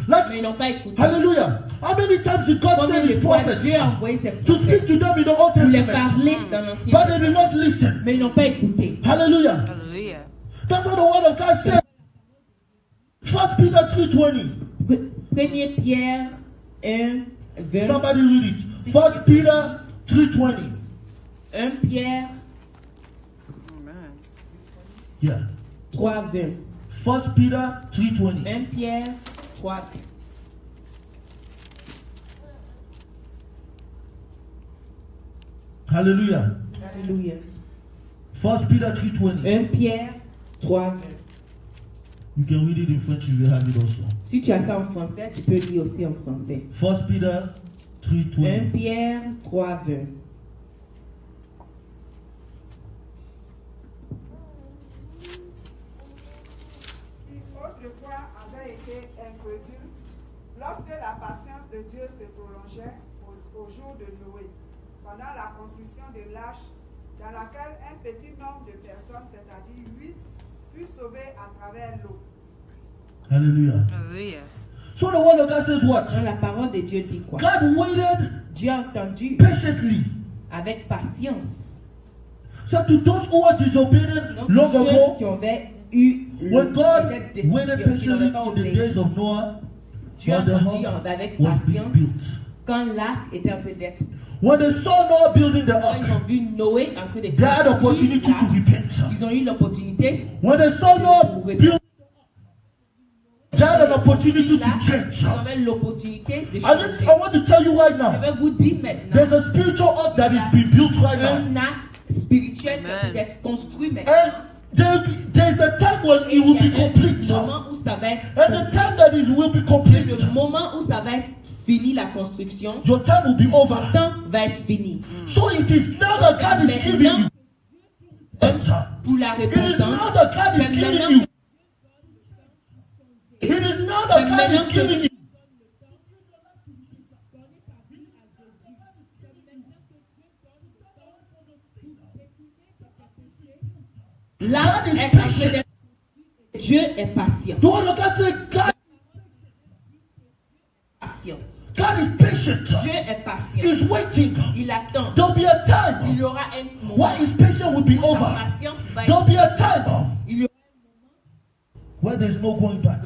Like, ils n'ont pas écouté. hallelujah. How many times did God Combien send his de fois prophets Dieu a envoyé ses to speak prophètes to them in the Old pour les Testament? parler dans l'Ancien But they Testament, did not listen. mais ils n'ont pas écouté. Hallelujah. Hallelujah. That's what the word of God said. 1 Peter 3:20. 1 Pierre 1, 20. Somebody read it. 1 Peter 3:20. 1 Pierre Amen. Yeah. 3, 20. 1 Peter 3:20. 1 Pierre 3, 20. Hallelujah. Alléluia. 1 Peter 3:20. 1 Pierre 3, 20. You can read it in French if you have it also. Si tu as ça en français, tu peux lire aussi en français. 1 Peter 1 3:20. Pierre 3, 20. Qui autrefois avait été incrédule, lorsque la patience de Dieu se prolongeait au jour de Noé, pendant la construction de l'arche, dans laquelle un petit nombre de personnes, c'est-à-dire 8, fut sauvé à travers l'eau. Hallelujah. Hallelujah. So the word of God says what? Donc la parole de Dieu dit quoi? God waited Dieu a entendu patiently. avec patience. So to those who were disobedient Donc long ceux ago, qui avaient eu when God peut-être décidé, waited qui patiently n'avaient pas in the obéi, days of Noah, Dieu a while the entendu ark avec was being patience built. quand l'arc était en train d'être. When they saw Noah building the Quand ils ark, ont vu Noé en train de they had opportunity to l'arc, repent. ils ont eu l'opportunité When they saw Noah build, they had an opportunity to là, change. ils avaient l'opportunité de I changer. want to tell you right Je now, vais vous dire maintenant, there's a spiritual ark that is being built right now. un acte spirituel qui est en train Amen. d'être construit maintenant. And there's a time when it will Il y be a complete. un moment où ça va être And the time that it will be complete, le moment où ça va être fini la construction, your time will be le over. temps va être fini. So it is now that God is giving you. Pour la It is now repentance, that God c'est is giving maintenant you. It is now that God is giving you. là God is est en train patient. d'être. Dieu est patient. The word of God says God is patient. Dieu est patient. He's waiting. Il attend. There'll be a Il time y aura un moment. where his patience will be Sa over. patience va There'll être. be a time Il y aura where there's no going back.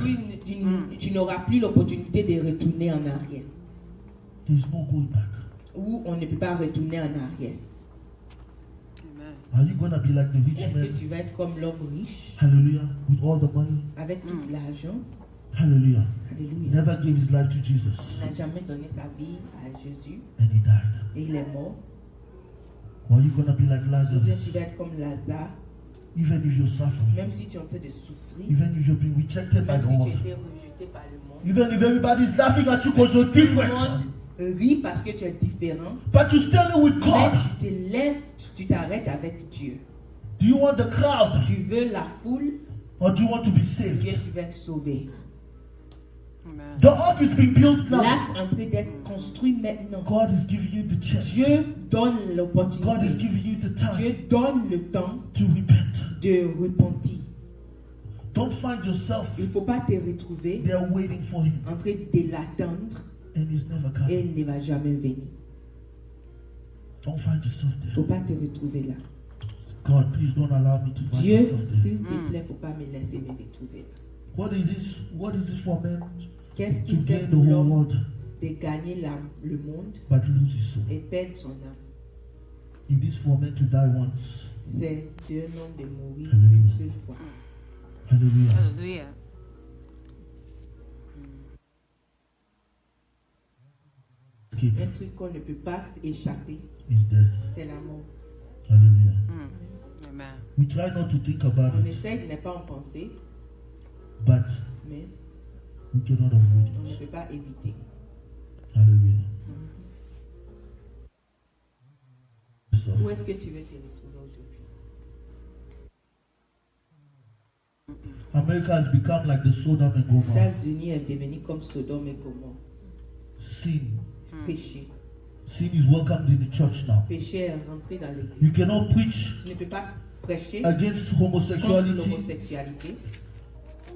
tu n'auras plus l'opportunité de retourner en arrière. There's no going back. Où on ne peut pas retourner en arrière. Amen. Are you going to be like the rich Est-ce man? que tu vas être comme l'homme riche Hallelujah. With all the money. avec tout l'argent? Hallelujah. He Alléluia. never gave his life to Jesus. Il n'a jamais donné sa vie à Jésus And he died. et il est mort. Or are you going to be like Ou bien tu Lazarus? vas être comme Lazare, Even if you're suffering. même si tu es en train de souffrir, Even if you're being rejected by même the si tu world. étais rejeté par le monde. Even if everybody's laughing at you because you're Tout le different. monde rit parce que tu es différent. But you're standing with Mais God. tu te lèves, tu t'arrêtes avec Dieu. Do you want the crowd? Tu veux la foule Or do you want to be ou bien saved? tu veux être sauvé. Amen. The ark is being built now. L'acte en train d'être construit maintenant. God is giving you the chance. Dieu donne God is l'opportunité. giving you the time Dieu donne le temps to repent. de repentir. Don't find yourself Il ne faut pas te retrouver there waiting for him en train de l'attendre and he's never et coming. il ne va jamais venir. Don't find yourself Il ne there. faut pas te retrouver là. God, please don't allow me to find Dieu, myself there. s'il te plaît, il ne faut pas me laisser me retrouver là. What is this? What is this for man? Qu'est-ce To qui gain fait the pour whole l'homme world de gagner le monde but lose his soul. et perdre son âme? It is for man to die once. C'est d'un homme de mourir Hallelujah. une seule fois. Hallelujah. Hallelujah. Escape Un truc qu'on ne peut pas échapper, is death. c'est la mort. Hallelujah. Amen. We try not to think about On it, essaie de ne pas en penser, but mais we cannot avoid on ne it. peut pas éviter. Hallelujah. yourself? Où est-ce que tu veux te retrouver aujourd'hui? America has become like the Sodom and Les Gomorrah. États-Unis est devenu comme Sodome et Gomorrhe. Sin. Péché. Sin is welcomed in the church now. Péché est rentré dans l'église. You cannot preach Tu ne peux pas prêcher against contre homosexuality. l'homosexualité.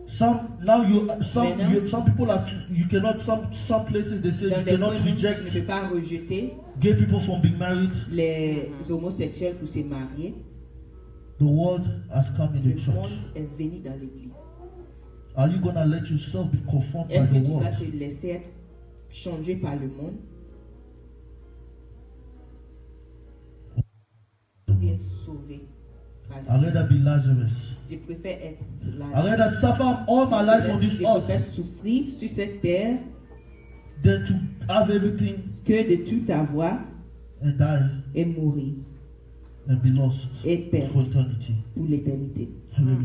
Some people are you cannot some places they say Dans you des cannot coins, tu ne reject peux pas rejeter gay people from being married. les homosexuels pour se marier. The world has come in Le the monde church. est venu dans l'église. Are you gonna let yourself be conformed by Est-ce que the tu vas world? te laisser être changé par le monde ou bien sauvé par le I'd monde? rather be Lazarus. Je préfère être I'd là. rather suffer all my life on this Je earth préfère souffrir sur cette terre than to have everything que de tout avoir and die et mourir and be lost et perdre for eternity. pour l'éternité. Hallelujah.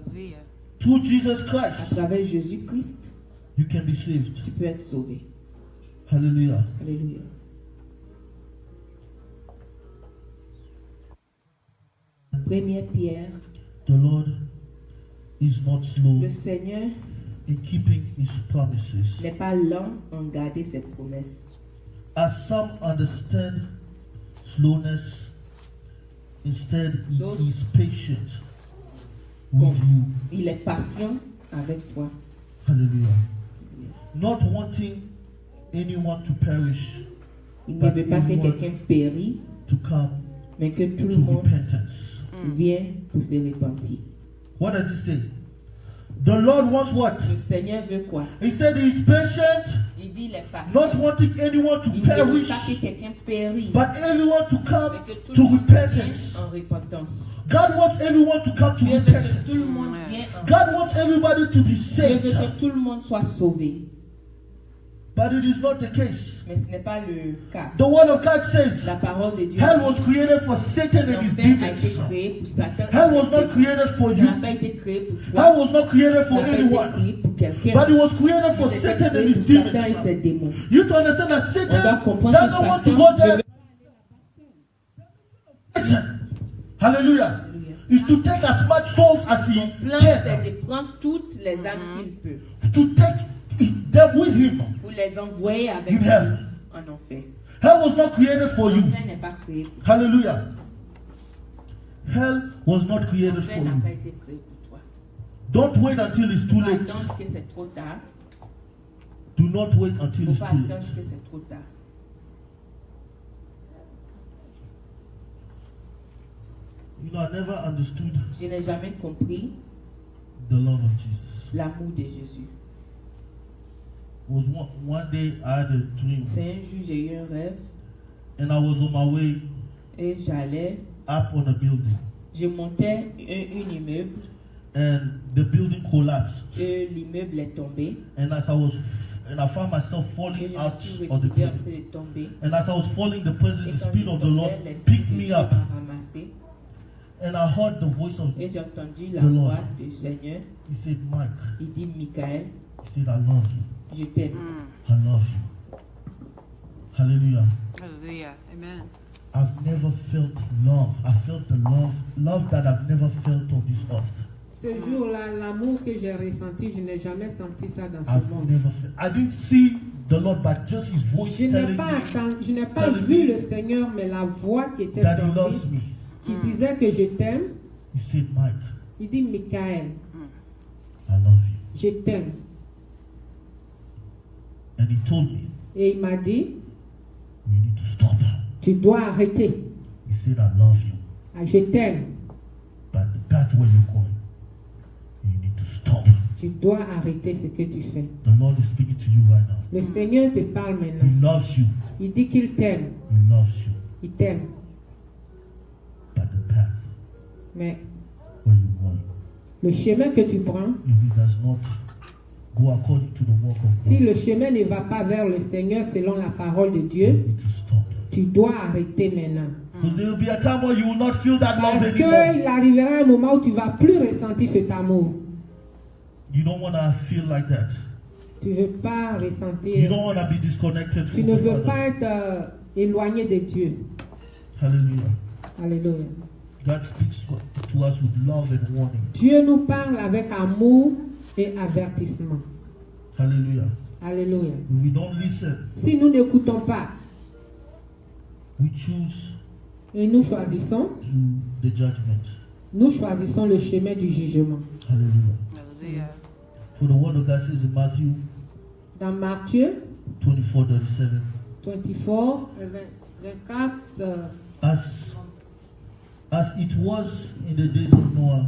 Hallelujah. Through Jesus À Christ, travers Jésus-Christ, you can be saved. tu peux être sauvé. Hallelujah. Alléluia. Première Pierre, The Lord is not slow le Seigneur in keeping his promises. n'est pas lent en garder ses promesses. As some understand slowness, instead he Those- is patient with you. Il est patient avec toi. Hallelujah. Not wanting anyone to perish, Il ne But veut pas que everyone- quelqu'un périsse, to come mais que tout le to monde repentance. vienne pour se repentir. What does he say? The Lord wants what? Le Seigneur veut quoi? He said he is patient, Il dit il est patient. not wanting anyone to Il ne veut perish, pas que quelqu'un périsse, but everyone to come mais que tout to le monde vienne repentance. en repentance. God wants everyone to come to Dieu veut que tout le repentance. monde vienne en God wants everybody to be Dieu saved. veut que tout le monde soit sauvé. But it is not the case. Mais ce n'est pas le cas. The word of God says La parole de Dieu hell dit, was created for Satan and his l'enfer a été demons. créé pour Satan. Hell was not created for Ça you. n'a pas été créé pour toi. Hell was not created Ça for n'a pas été anyone. créé pour quelqu'un. But it was created for Mais c'était Satan and créé his pour Satan et demons. ses démons. You to understand that On doit Satan comprendre que doesn't want to Satan go there. veut- Satan, hallelujah, is to take as much souls as he plan, c'est can, de prendre toutes les âmes qu'il peut to take them with him. pour les envoyer avec In lui hell. en enfer. Hell was not created for you. L'enfer n'est pas créé pour Hallelujah. Hell was not created L'enfer for n'a pas you. été créé pour toi. Don't wait until it's too Faut pas late. attendre que c'est trop tard. Do not wait until Faut it's pas too attendre late. que c'est trop tard. You know, I never understood Je n'ai jamais compris the love of Jesus. l'amour de Jésus. It was one day I had a dream, C'est un jour, j'ai eu un rêve and I was on my way et j'allais, up on a building, je montais un immeuble and the building collapsed. et l'immeuble est tombé. And as I was, and I found myself Et falling je out me suis of the retrouvé en building. train de tomber. And as I was falling, the presence, Et the quand Spirit je of the Lord tombais, l'Esprit picked de me Dieu up, m'a ramassé. and I heard the voice of. Et j'ai entendu la The Lord. voix du Seigneur. He said, "Mike," Il dit, Michael, he said, "I love you. je t'aime. I love you." Hallelujah. Hallelujah. Amen. I've never felt love. I felt the love that I've never felt on this earth. Ce jour-là, l'amour que j'ai ressenti, je n'ai jamais senti ça dans ce I've monde. never felt. I didn't see the Lord, but just His voice Je n'ai telling pas, me je n'ai pas telling vu me le Seigneur, mais la voix qui était that He loves sortie, me. qui disait que je t'aime, He said, "Mike, il dit, Michael, I love you." je t'aime. And He told me, Et il m'a dit, "You need to stop." tu dois arrêter. He said, "I love you, Ah, je t'aime. but the path where you're going, you need to stop." Tu dois arrêter ce que tu fais. The Lord is speaking to you right now. Le Seigneur te parle He maintenant. loves you. Il dit qu'il t'aime. He loves you, Il t'aime. but the path Mais where you're going, le chemin que tu prends, if it does not go according to the work of si God, le chemin ne va pas vers le Seigneur selon la parole de you Dieu, need to stop. tu dois arrêter maintenant. Because there will be a time where you will not feel that love Parce anymore. qu'il arrivera un moment où tu ne vas plus ressentir cet amour. You don't want to feel like that. Tu ne veux pas You ressentir. don't want to be disconnected Tu from ne the veux pas Father. être éloigné de Dieu. Hallelujah. Alléluia. God speaks to us with love and warning. Dieu nous parle avec amour et avertissement. Hallelujah. Alléluia. If we don't listen, Si nous n'écoutons pas we choose et nous choisissons, to the judgment. nous choisissons le chemin du jugement. Hallelujah. Hallelujah. For the word of God says in Matthew Dans Matthieu 24:37, 24, 24, as it was in the days of Noah,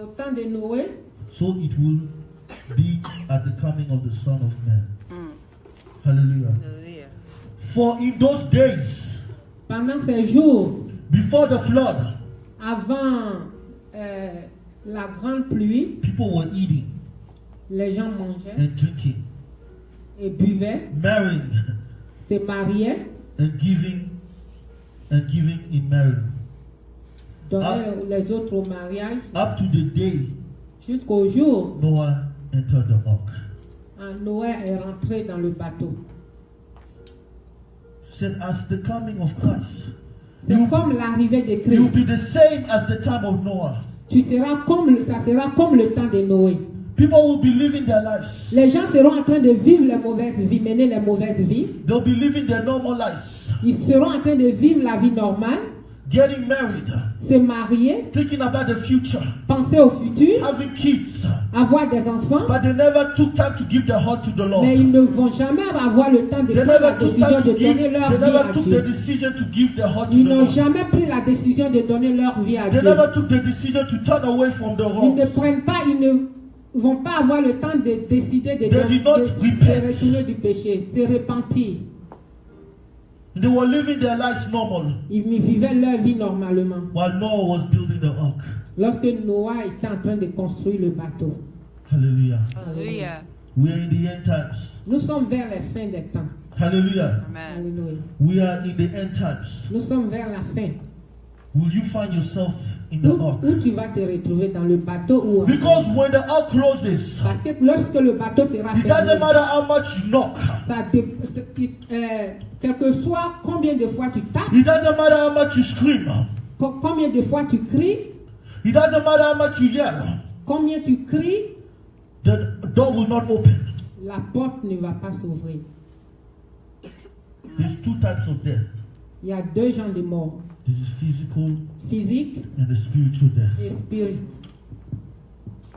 au temps de Noé, so it will be at the coming of the Son of Man. Hallelujah. Hallelujah. For in those days, pendant ces jours, before the flood, avant la grande pluie, people were eating les gens mangeaient and drinking, et buvaient, marrying se mariaient, and giving in marriage, donnaient les autres au mariage, up to the day jusqu'au jour Noah entered the ark. où Noé est rentré dans le bateau. Said, as the coming of Christ, C'est comme l'arrivée de you'll Christ. be the same as the time of Noah. Ça sera comme le temps de Noé. People will be living their lives. Les gens seront en train de vivre les mauvaises vies, mener les mauvaises vies. They'll be living their normal lives, Ils seront en train de vivre la vie normale, getting married, se marier, thinking about the future, penser au futur, having kids, avoir des enfants, but they never took time to give their heart to the Lord. mais ils ne vont jamais avoir le temps de They prendre la never took décision time de to give. donner leur They vie never à took the Dieu. decision to give their heart to Ils the n'ont Lord. jamais pris la décision de donner leur vie à They Dieu. never took the decision to turn away from the Ils ne wrongs. prennent pas, ils ne vont pas avoir le temps de décider de did not se repent. retourner du péché, se repentir. They were living their lives normal Ils vivaient leur vie normalement. while Noah was building the ark. Lorsque Noah était en train de construire le bateau. Hallelujah. Hallelujah. We are in the end times. Nous sommes vers les fins des temps. Hallelujah. Amen. Alléluia. We are in the end times. Nous sommes vers la fin. Will you find yourself in the ark? Où tu vas te retrouver, dans le bateau ou Because when the ark closes, parce que lorsque le bateau sera it doesn't fermé, matter how much you knock. quel que soit combien de fois tu tapes, It doesn't matter how much you scream. combien de fois tu cries, It doesn't matter how much you yell. combien tu cries, The door will not open. la porte ne va pas s'ouvrir. There's two types of death. Il y a deux genres de mort, This is physical physique and the spiritual death. et spirituelle.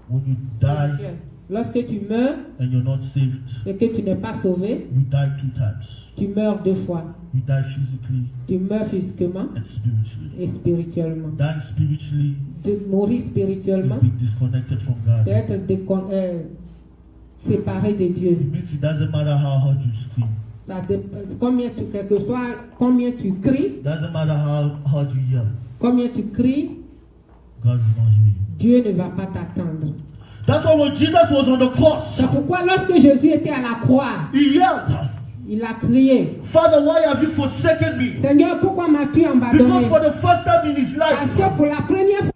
When you die Lorsque tu meurs and you're not saved, et que tu n'es pas sauvé, you die two times. tu meurs deux fois. You die physically Tu meurs physiquement and spiritually. et spirituellement. Dying spiritually De mourir is spirituellement, being disconnected from c'est God. être séparé de Dieu. It means it doesn't matter how hard you scream. Ça quel que soit combien tu cries, It doesn't matter how hard you yell. combien tu cries, God will not hear you. Dieu ne va pas t'attendre. That's why when Jesus was on the cross, C'est pourquoi lorsque Jésus était à la croix, he yelled, il a crié, Father, why have you forsaken me? Seigneur, pourquoi m'as-tu abandonné? Because for the first time in his Parce life, que pour la première fois,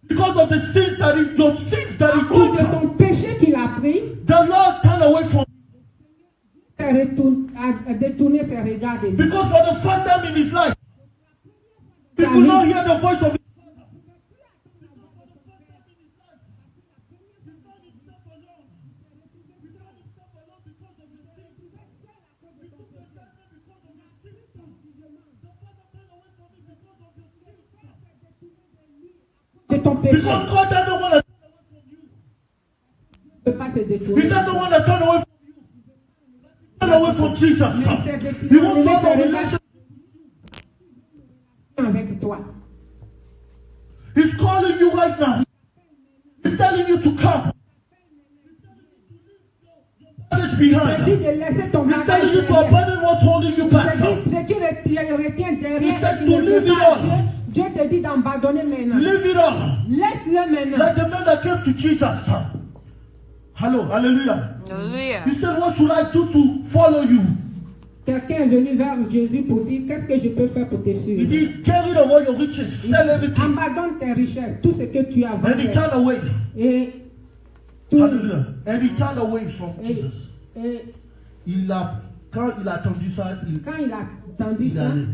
because of the sins that your sins that à he cause de took, ton péché qu'il a pris, the Lord turned away from a détourné ses regards de lui. because for the first time in his life, he could not hear the voice of De ton péché, because God doesn't want to. ne peut pas se He détourner. doesn't want to turn away from you. Turn away from Jesus. Mais il s'est He détourné wants to have a ses relationship. regards avec toi. He's calling you right now. He's telling you to come. Baggage Il dit behind. de laisser ton He's bagage telling you to derrière. abandon what's holding you back. Ce qui retient derrière, He says et qui to ne leave veut it pas all. Dieu te dit d'abandonner maintenant. Leave it all. Laisse-le maintenant. Like the man that came to Jesus. Hello, hallelujah. Hallelujah. He said, what should I do to follow you? Quelqu'un est venu vers Jésus pour dire qu'est-ce que je peux faire pour te He suivre. did get rid of all your riches, sell everything, Abandonne tes richesses, tout ce que tu as and he vendu. turned away. Et tout. Hallelujah. And he turned away from Et, Jesus. et Il a Quand il a entendu ça, Quand il a entendu il est ça, allé.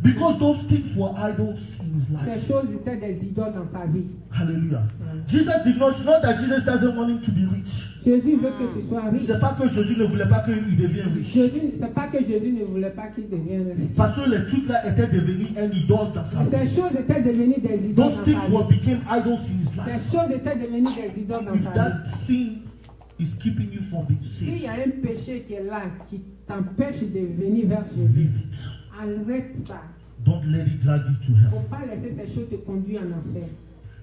Because those things were idols in his ces life. choses étaient des idoles dans sa vie. Hallelujah. Jesus did not, it's not that Jesus doesn't want him to be rich. Jésus veut que tu sois riche. C'est pas que Jésus ne voulait pas qu'il devienne riche. C'est pas que Jésus ne voulait pas qu'il devienne riche. Parce que les trucs là étaient devenus un idole dans sa Ces vie. choses étaient devenues des idoles Those dans things sa vie. became idols in his life. Ces choses étaient devenues des idoles dans If sa vie. that sin is keeping you from being S'il y saved, a un péché qui est là, qui t'empêche de venir vers Jésus, leave it. arrête ça. Don't let it drag you to Il ne hell. faut pas laisser ces choses te conduire en enfer.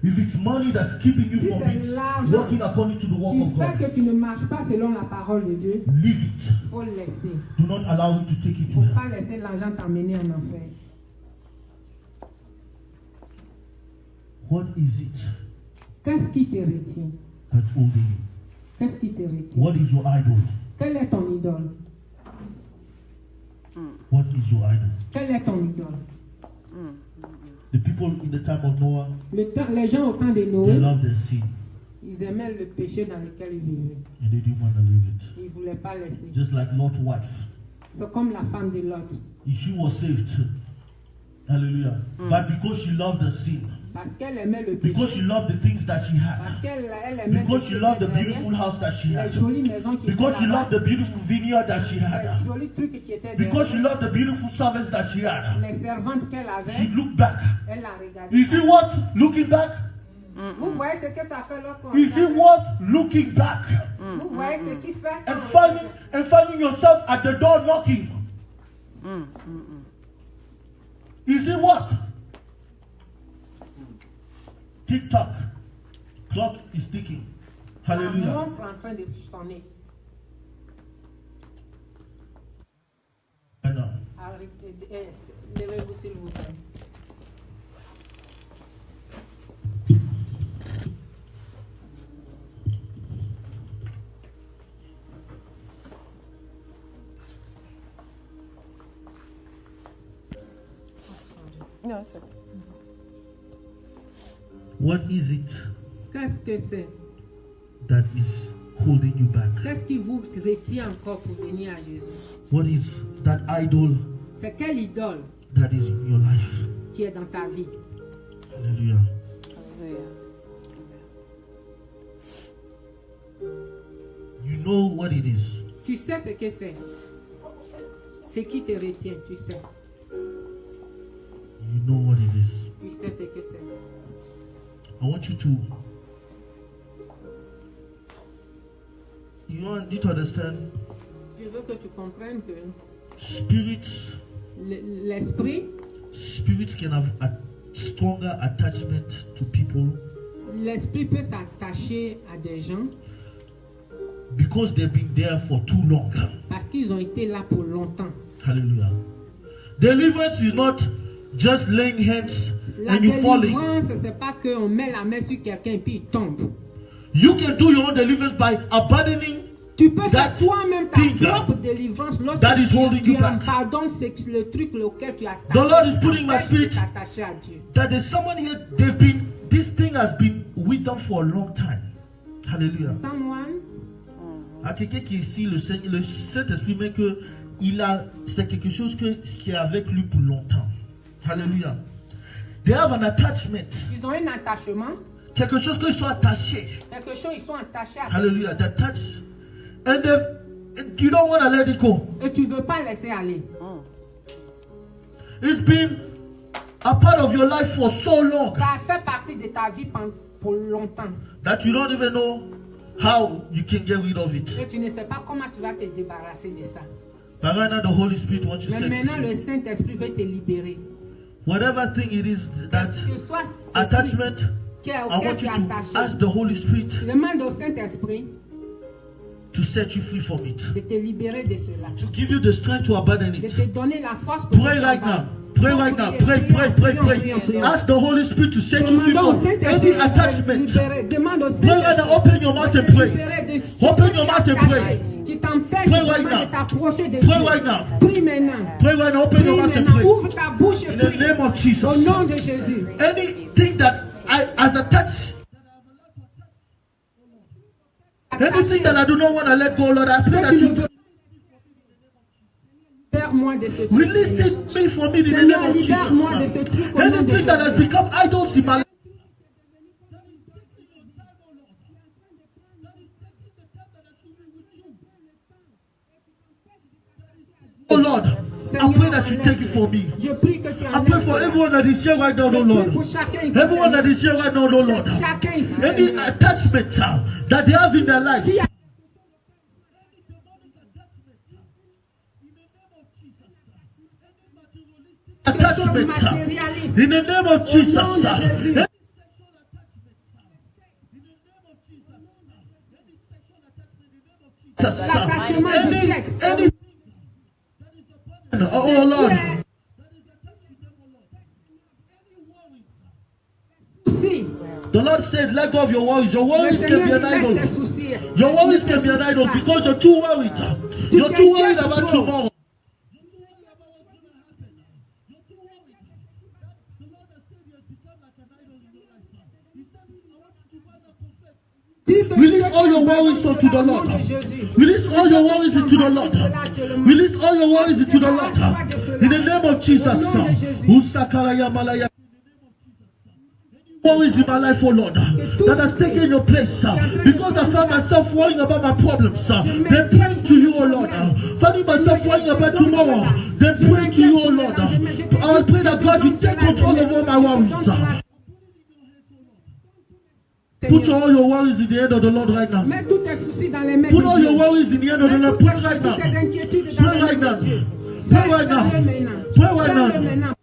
If it's money that's keeping you Si from c'est being l'argent walking according to the work qui of fait God, que tu ne marches pas selon la parole de Dieu, leave it. il faut le laisser. Do not allow it to take you Il to ne faut hell. pas laisser l'argent t'emmener en enfer. What is it Qu'est-ce qui te retient? that's holding you? Qu'est-ce qui te retient? What is your idol? Quel est ton idole? What is your idol? Quel est ton idole? The people in the time of Noah, Les gens au temps de they Noé, loved their sin ils aimaient le péché dans lequel ils vivaient. and they didn't want to leave it. Ils ne voulaient pas laisser. Just like Lot's wife. C'est comme la femme de Lot. She was saved. Hallelujah. But because she loved the sin, Parce qu'elle aimait le because she péché. loved the things that she Parce had, qu'elle aimait because ce she qui loved the était derrière, beautiful house that she les had, jolies maisons qui because she étaient loved là-bas, the beautiful vineyard that she les had, jolis trucs qui étaient because she derrière, loved the beautiful servants that she had, les servantes qu'elle she avait, looked back. elle la regardait. You see what? Looking back? Vous voyez ce que ça fait lorsqu'on You see regarde? what? Looking back. Vous voyez ce qu'il fait quand And on finding, regarde? and finding yourself at the door knocking. You see what? Tick tock. Clock is ticking. La Hallelujah. montre en train de sonner. And now, Arrêtez, levez-vous s'il vous plaît. No, it's okay. what is it Qu'est-ce que c'est? that is holding you back? Qu'est-ce qui vous retient encore pour venir à Jésus? What is that idol C'est quelle idole that is in your life? qui est dans ta vie? Hallelujah. Hallelujah. You know what it is. Tu sais ce que c'est. Ce qui te retient, tu sais. You know what it is. Tu sais ce que c'est. I want you to. You need to understand. Je veux que tu comprennes que Spirits l'esprit can have a stronger attachment to people peut s'attacher à des gens because they've been there for too long. parce qu'ils ont été là pour longtemps. Hallelujah. Deliverance is not just laying hands La and you falling. délivrance, c'est pas qu'on met la main sur quelqu'un et puis il tombe. You can do your own deliverance by abandoning Tu peux faire that toi-même ta thing propre délivrance lorsque that is holding tu you back. pardonnes le truc auquel tu as The Lord is putting my t'empêche de spirit t'attacher à Dieu. that there's someone here, this thing has been with them for a long time. Hallelujah. Someone, À quelqu'un qui est ici, le Saint-Esprit, mais que c'est quelque chose qui est avec lui pour longtemps. Hallelujah. They have an attachment. ils ont un attachement, Quelque chose qu'ils sont attachés. quelque chose, ils sont attachés à Hallelujah. They're attached. And you don't want to let it go. et tu ne veux pas laisser aller. It's been a part of your life for so long Ça a fait partie de ta vie pour longtemps. that you don't even know how you can get rid of it. Et tu ne sais pas comment tu vas te débarrasser de ça. But right now, the Holy Spirit wants you to Mais say, maintenant, le Saint-Esprit veut te libérer. whatever thing it is that Que soit ce attachment, qui est I auquel want tu you es to attaché. ask the Holy Spirit Demande au Saint-Esprit to set you free from it, de te libérer de cela. to give you the strength to abandon De it. te donner la force pour Pray te right combattre. now. Pray right now. Pray, pray, pray, pray. Ask the Holy Spirit to set you free Demande au from Saint-Esprit any de te attachment. libérer. Demande au Pray right now. Open your mouth and pray. Open your mouth and pray. Qui t'empêche Pray right de now. t'approcher de Pray Dieu. right now. Prie maintenant. Pray right now. Open Prie your mouth and maintenant. pray. Ouvre ta bouche et In the prie. name of Au Jesus. nom de Jésus. Anything that has attached, anything that I do not want to let go, Lord, I pray that you. Libère-moi de ce truc. Release me from it in the Seigneur, name of libère-moi de ce Jesus. truc au nom de Anything that has Jésus. become idols in my life. Oh Lord, I pray that you take it for me. Je prie que tu I pray for everyone that is here right now, oh Lord. pour chacun ici. Everyone that is here right now, oh Lord. Chacun ici. Any attachment that they have in their lives. Attachment in the name of Jesus. Any oh Lord. The Lord said, let go of your worries. Your worries can be an idol. Your worries can be an idol because you're too worried. You're too worried about tomorrow. Release all your worries unto the Lord. Release all your worries into the Lord. Release all your worries into the Lord. In the name of Jesus. Worries in my life, oh Lord, that has taken your place. Because I find myself worrying about my problems. Then praying to you, oh Lord. Finding myself worrying about tomorrow. Then praying to you, oh Lord. I pray that God will take control of all my worries. Put all your worries in the hand of the Lord right now. Put all your worries in the hand of the Lord. Pray right now. Pray right now. Pray right now. Pray right now.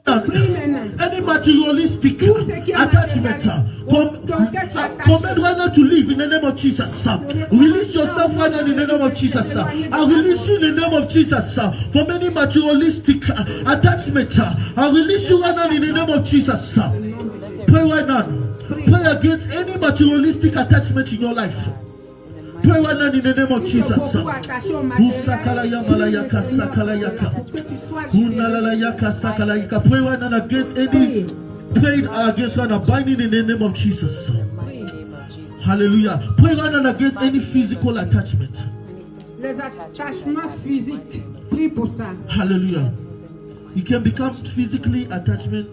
Any materialistic attachment, command right now to live in the name of Jesus. Release yourself right now in the name of Jesus. I release you in the name of Jesus from any materialistic attachment. I release you right now in the name of Jesus. Pray right now. Pray against any materialistic attachment in your life. Pray right now in the name of Jesus. Pray right now against any pain against right now, binding in the name of Jesus. Hallelujah. Pray right now against any physical attachment. Les attachements physiques. Prie pour ça. Hallelujah. You can become physically attachment.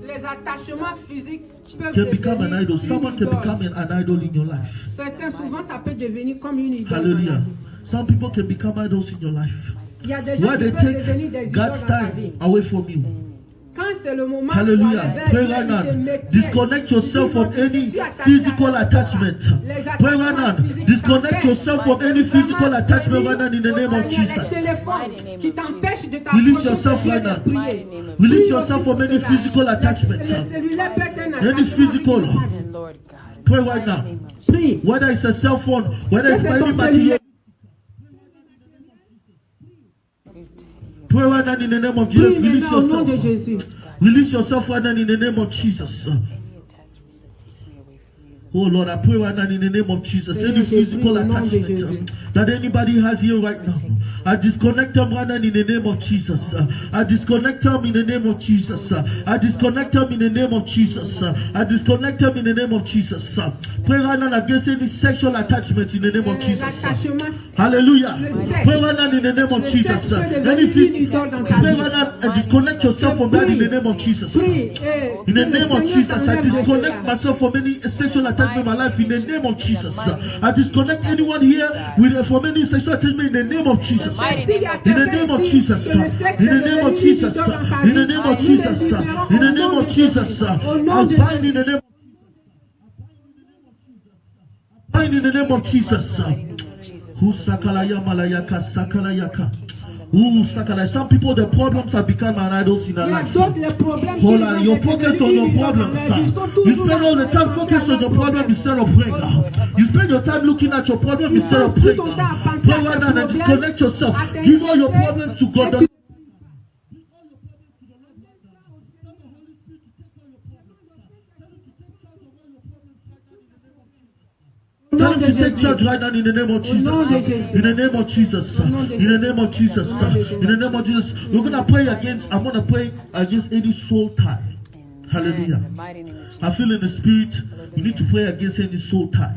Les attachements physiques peuvent Can become an devenir idol. une Someone can idole. become an idol in your life. Certains, souvent, ça peut devenir comme une idole. Hallelujah. Some people can become idols in your life. Il y a des gens Why qui they peuvent devenir take des idoles God's dans ta vie. time away from you. Quand c'est le moment Hallelujah. Pray right now. Disconnect yourself from any physical attachment. Pray right now. Disconnect yourself from any physical attachment right now in the name of Jesus. Release yourself right now. Release yourself from any physical attachment. Any physical. Pray right now. Whether it's a cell phone, whether it's any material. Pray right now in the name of Jesus. Release yourself. Release yourself right now in the name of Jesus. Oh Lord, I pray right now in the name of Jesus. Any physical attachment that anybody has here right now, I disconnect them right now in the name of Jesus. I disconnect them in the name of Jesus. I disconnect them in the name of Jesus. I disconnect them in the name of Jesus. Pray right now against any sexual attachment in the name of Jesus. Hallelujah. Pray right now in the name of Jesus. Any pray right now and disconnect yourself from that in the name of Jesus. In the name of Jesus, I disconnect myself from any sexual attachment in my life in the name of Jesus. I disconnect anyone here from any sexual attachment in the name of Jesus. In the name of Jesus. In the name of Jesus. In the name of Jesus. In the name of Jesus. I bind in the name. Bind in the name of Jesus. Some people, the problems have become an idols in their life. Hold on, you're focused on your problems. You spend all the time focused on your problem instead of praying. You spend your time looking at your problem instead of praying. Pray right now and disconnect yourself. Give all your problems to God. Tell him to take charge right now in the name of Jesus. In the name of Jesus. In the name of Jesus. In the name of Jesus. We're going to pray against, I'm going to pray against any soul tie. Hallelujah. I feel in the spirit, you need to pray against any soul tie.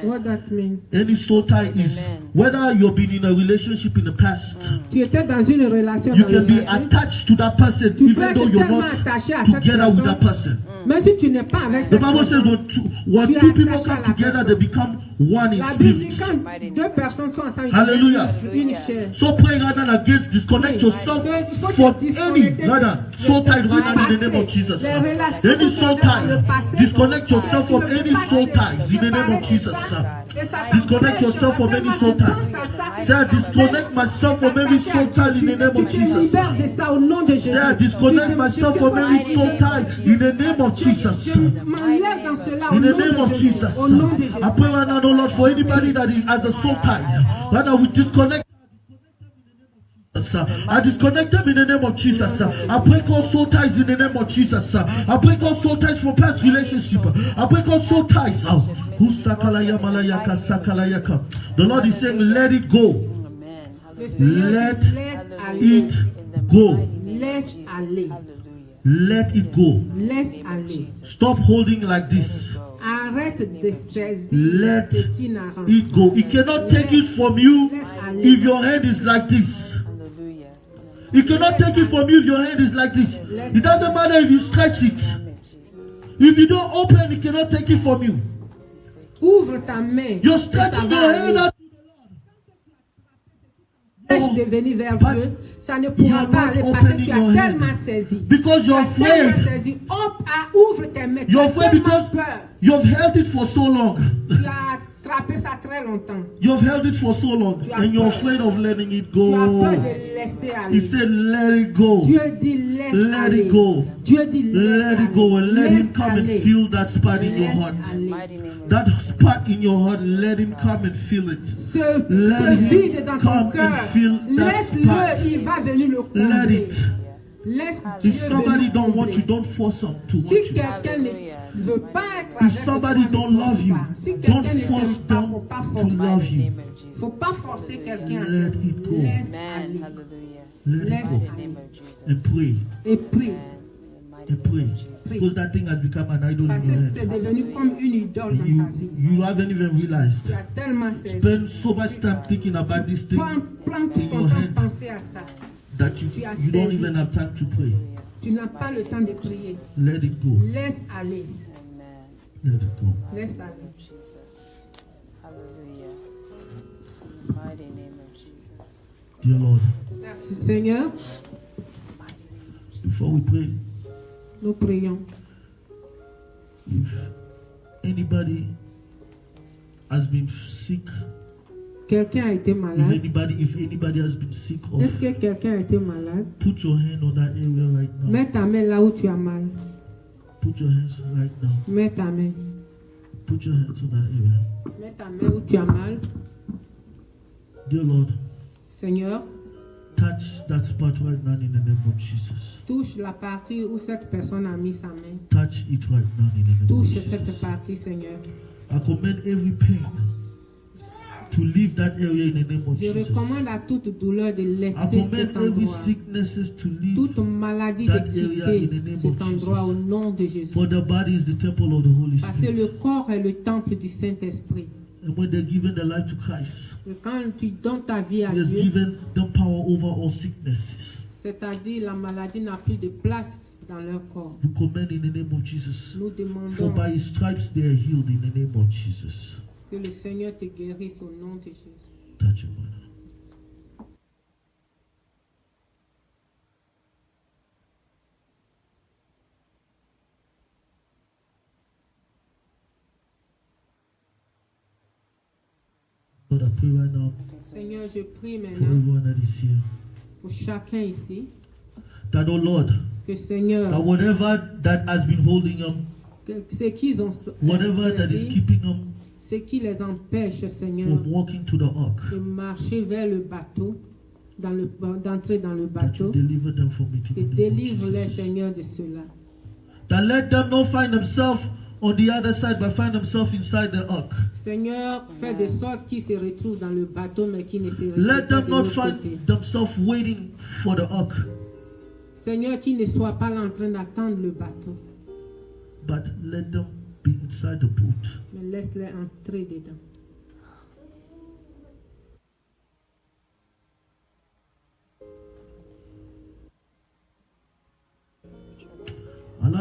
What that means? Any soul tie is Whether you've been in a relationship in the past, Tu étais dans une relation you dans le can be passé. attached to that person Tu peux even être though you're tellement not attaché à cette together with that personne. person. Même si tu n'es pas avec The cette Bible says personne. when Tu es two people attaché à come la together, personne. they become one in La Bible dit spirit. quand deux personnes sont ensemble, Hallelujah. une chair. So pray right now against, disconnect yourself from any brother, soul tie right now in the name of Jesus. Any soul tie, disconnect yourself from any soul ties in the name of Jesus. Disconnect yourself from any soul tie. Say, I disconnect myself from any soul tie in the name of Jesus. Libère de ça au nom de Jésus. Say, I disconnect myself from any soul tie in the name of Jesus. M'enlève dans cela au In the nom name de of Jésus. Jesus. Au nom de Jésus. I pray right now, oh Lord, for anybody that has a soul tie. Right now, we disconnect. I disconnect them in the name of Jesus. I break all soul ties in the name of Jesus. I break all soul ties from past relationship. I break all soul ties. The Lord is saying, let it go. Le Seigneur Let dit, laisse aller. it go. Laisse aller. Let it go. Laisse aller. Stop holding like this. Arrête de saisir Let ce qui n'arrange it go. He cannot take it from you Laisse aller. if your hand is like this. He cannot take it from you if your hand is like this. It doesn't matter if you stretch it. If you don't open, he cannot take it from you. Ouvre ta main. You're et ça stretching va your aller. hand up. Empêche de venir vers But Dieu. Ça ne you pourra are pas not aller parce opening que tu your as hand. tellement saisi. Because Tu you're as tellement afraid. saisi. Ouvre tes mains. Tu You're as afraid tellement because peur. you've held it for so long. Tu as attrapé ça très longtemps. You've held it for so long. And you're afraid of letting it Tu as peur go. de laisser He aller. said, let it go. Dieu dit laisse Let aller. it go. Dieu dit laisse Let it go and let aller. him come and Laisse feel that spot in your Laisse heart. aller. That spot in your heart, let him come and feel it. Ce Let vide him dans come ton cœur, and feel that spot. laisse-le, il va venir le Let combler. it. Laisse Dieu If somebody venir don't want combler. you, don't force him to want Si you. quelqu'un ne veut pas être avec If somebody toi, ne don't love force you, pas. Si don't quelqu'un ne force t'aime pas, them faut pas to forcer. love you. Faut pas forcer quelqu'un. Let it go. Laisse Amen. aller. Hallelujah. Let Laisse it go. In the aller. name of Jesus. And pray. Et prie. And pray. Because that thing has become an idol Parce in que your c'est head. devenu comme une idole dans ta You, vie. you haven't even realized. Tu as tellement saisi. Spend so much time thinking about this thing Prends tout in ton your temps head penser à ça. that you don't even have time to pray. Tu n'as pas le temps de prier. Let it go. Laisse aller. Let it go. Laisse aller. Jesus. Hallelujah. Mighty name of Jesus. Dear Lord, Merci Seigneur. before we pray, Nous prions. if anybody has been sick, Quelqu'un a été malade. if anybody has been sick, or Est-ce que quelqu'un a été malade? put your hand on that area right now. Mets ta main là où tu as mal. Put your hands right now. Mets ta main. Put your hands on that area. Mets ta main où tu as mal. Dear Lord, Seigneur, touch that spot right now in the name of Jesus. touche la partie où cette personne a mis sa main. Touch it right now in the name of Touche Jesus. cette partie, Seigneur. I command every pain to leave that area in the name of Je Jesus. recommande à toute douleur de I laisser command cet every endroit. sicknesses to leave. Toute maladie that de area in the quitter name cet of endroit au Jesus. nom de Jésus. For the body is the temple of the Holy Parce que le Spirit. corps est le temple du Saint-Esprit. And when they're given their life to Christ, Et quand tu donnes ta vie à He has Dieu, given them power over all sicknesses. c'est-à-dire la maladie n'a plus de place dans leur corps. We command in the name of Jesus. Nous For demandons by His stripes they are healed in the name of Jesus. que le Seigneur te guérisse au nom de Jésus. Touch Him right now. Lord, I pray right now Seigneur, je prie for maintenant everyone that is here. pour chacun ici That, oh Lord, que Seigneur, that whatever that has been holding them, que ce qu'ils ont whatever that is saisi, keeping them ce qui les empêche, Seigneur, from walking to the ark, de marcher vers le bateau, d'entrer dans le that you bateau, deliver them from it in et the name of délivre-les, Jesus. Seigneur, de cela. That let them not find themselves on the other side, but find themselves inside the ark. Seigneur, fais de sorte qu'ils se retrouvent dans le bateau, mais qu'ils ne se retrouvent Let pas them de not l'autre côté. find themselves waiting for the ark, Seigneur, qu'ils ne soient pas là en train d'attendre le bateau, but let them be inside the boat. mais laisse-les entrer dedans.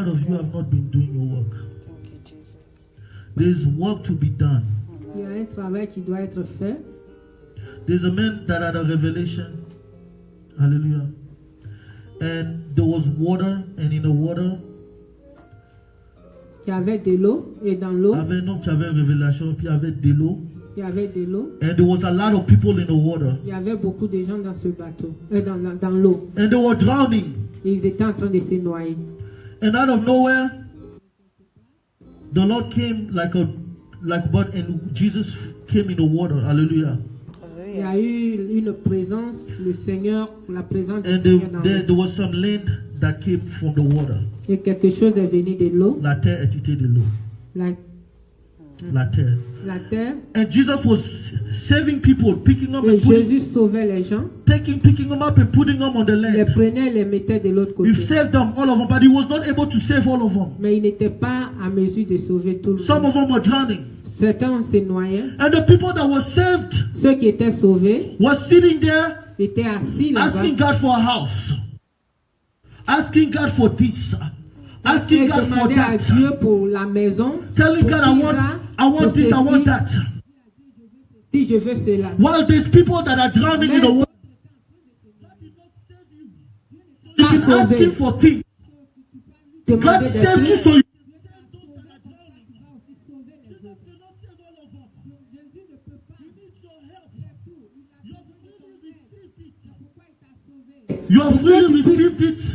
of you have not been doing your work. Thank you, Jesus. There's work to be done. Il y a un travail qui doit être fait. There's a man that had a revelation. Hallelujah. And there was water, and in the water, Il y avait de l'eau, et dans l'eau, il y avait un homme qui avait une révélation, puis il y avait de l'eau. il y avait de l'eau. And there was a lot of people in the water. Il y avait beaucoup de gens dans ce bateau, dans l'eau. And they were drowning. Et ils étaient en train de se noyer. And out of nowhere, the Lord came like but and Jesus came in the water. Hallelujah. Il y a eu une présence, le Seigneur, la présence du And Seigneur dans l'eau. there was some land that came from the water. Et quelque chose est venu de l'eau, La terre était de l'eau. La terre. la terre. And Jesus was saving people, picking them Et and putting, Jésus sauvait les gens, picking them up and putting them on the les land. prenait et les mettait de l'autre côté. He saved them, all of them, but he was not able to save all of them. Mais il n'était pas à mesure de sauver tout le Some monde. of them were drowning. Certains se noyaient. And the people that were saved Ceux qui étaient sauvés were sitting there étaient assis là-bas. asking God for a house, asking God for this, asking Et God for demandaient à that, Dieu pour la maison, telling pour God, I want pour this, I want ceci, that. si je veux cela. While there's people that are drowning in the water, you can ask him for things. God Demander des saved you trucs. so you. You have freely received it,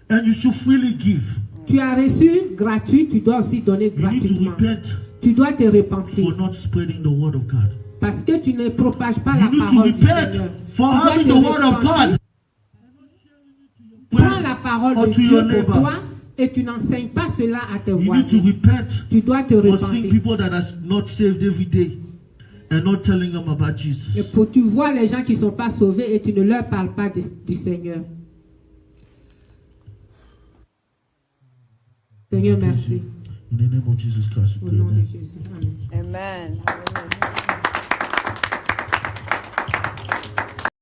and you should freely give. Tu as reçu gratuit, tu dois aussi donner You need to gratuitement. repent Tu dois te repentir. for not spreading the word of God. Parce que tu ne propages pas You la need to parole du repent Seigneur. for Tu dois having te the word of repentir. God. Prends la parole de Unto Dieu your pour neighbor. toi et tu n'enseignes pas cela à tes You need to voisins. repent Tu dois te for seeing repentir. people that are not saved every day and not telling them about Et Jesus. pour tu vois les gens qui ne sont pas sauvés et tu ne leur parles pas du Seigneur. Seigneur, merci. In the name of Jesus Christ, we Au pray. nom de Amen. Jésus. Amen. Amen. Hallelujah.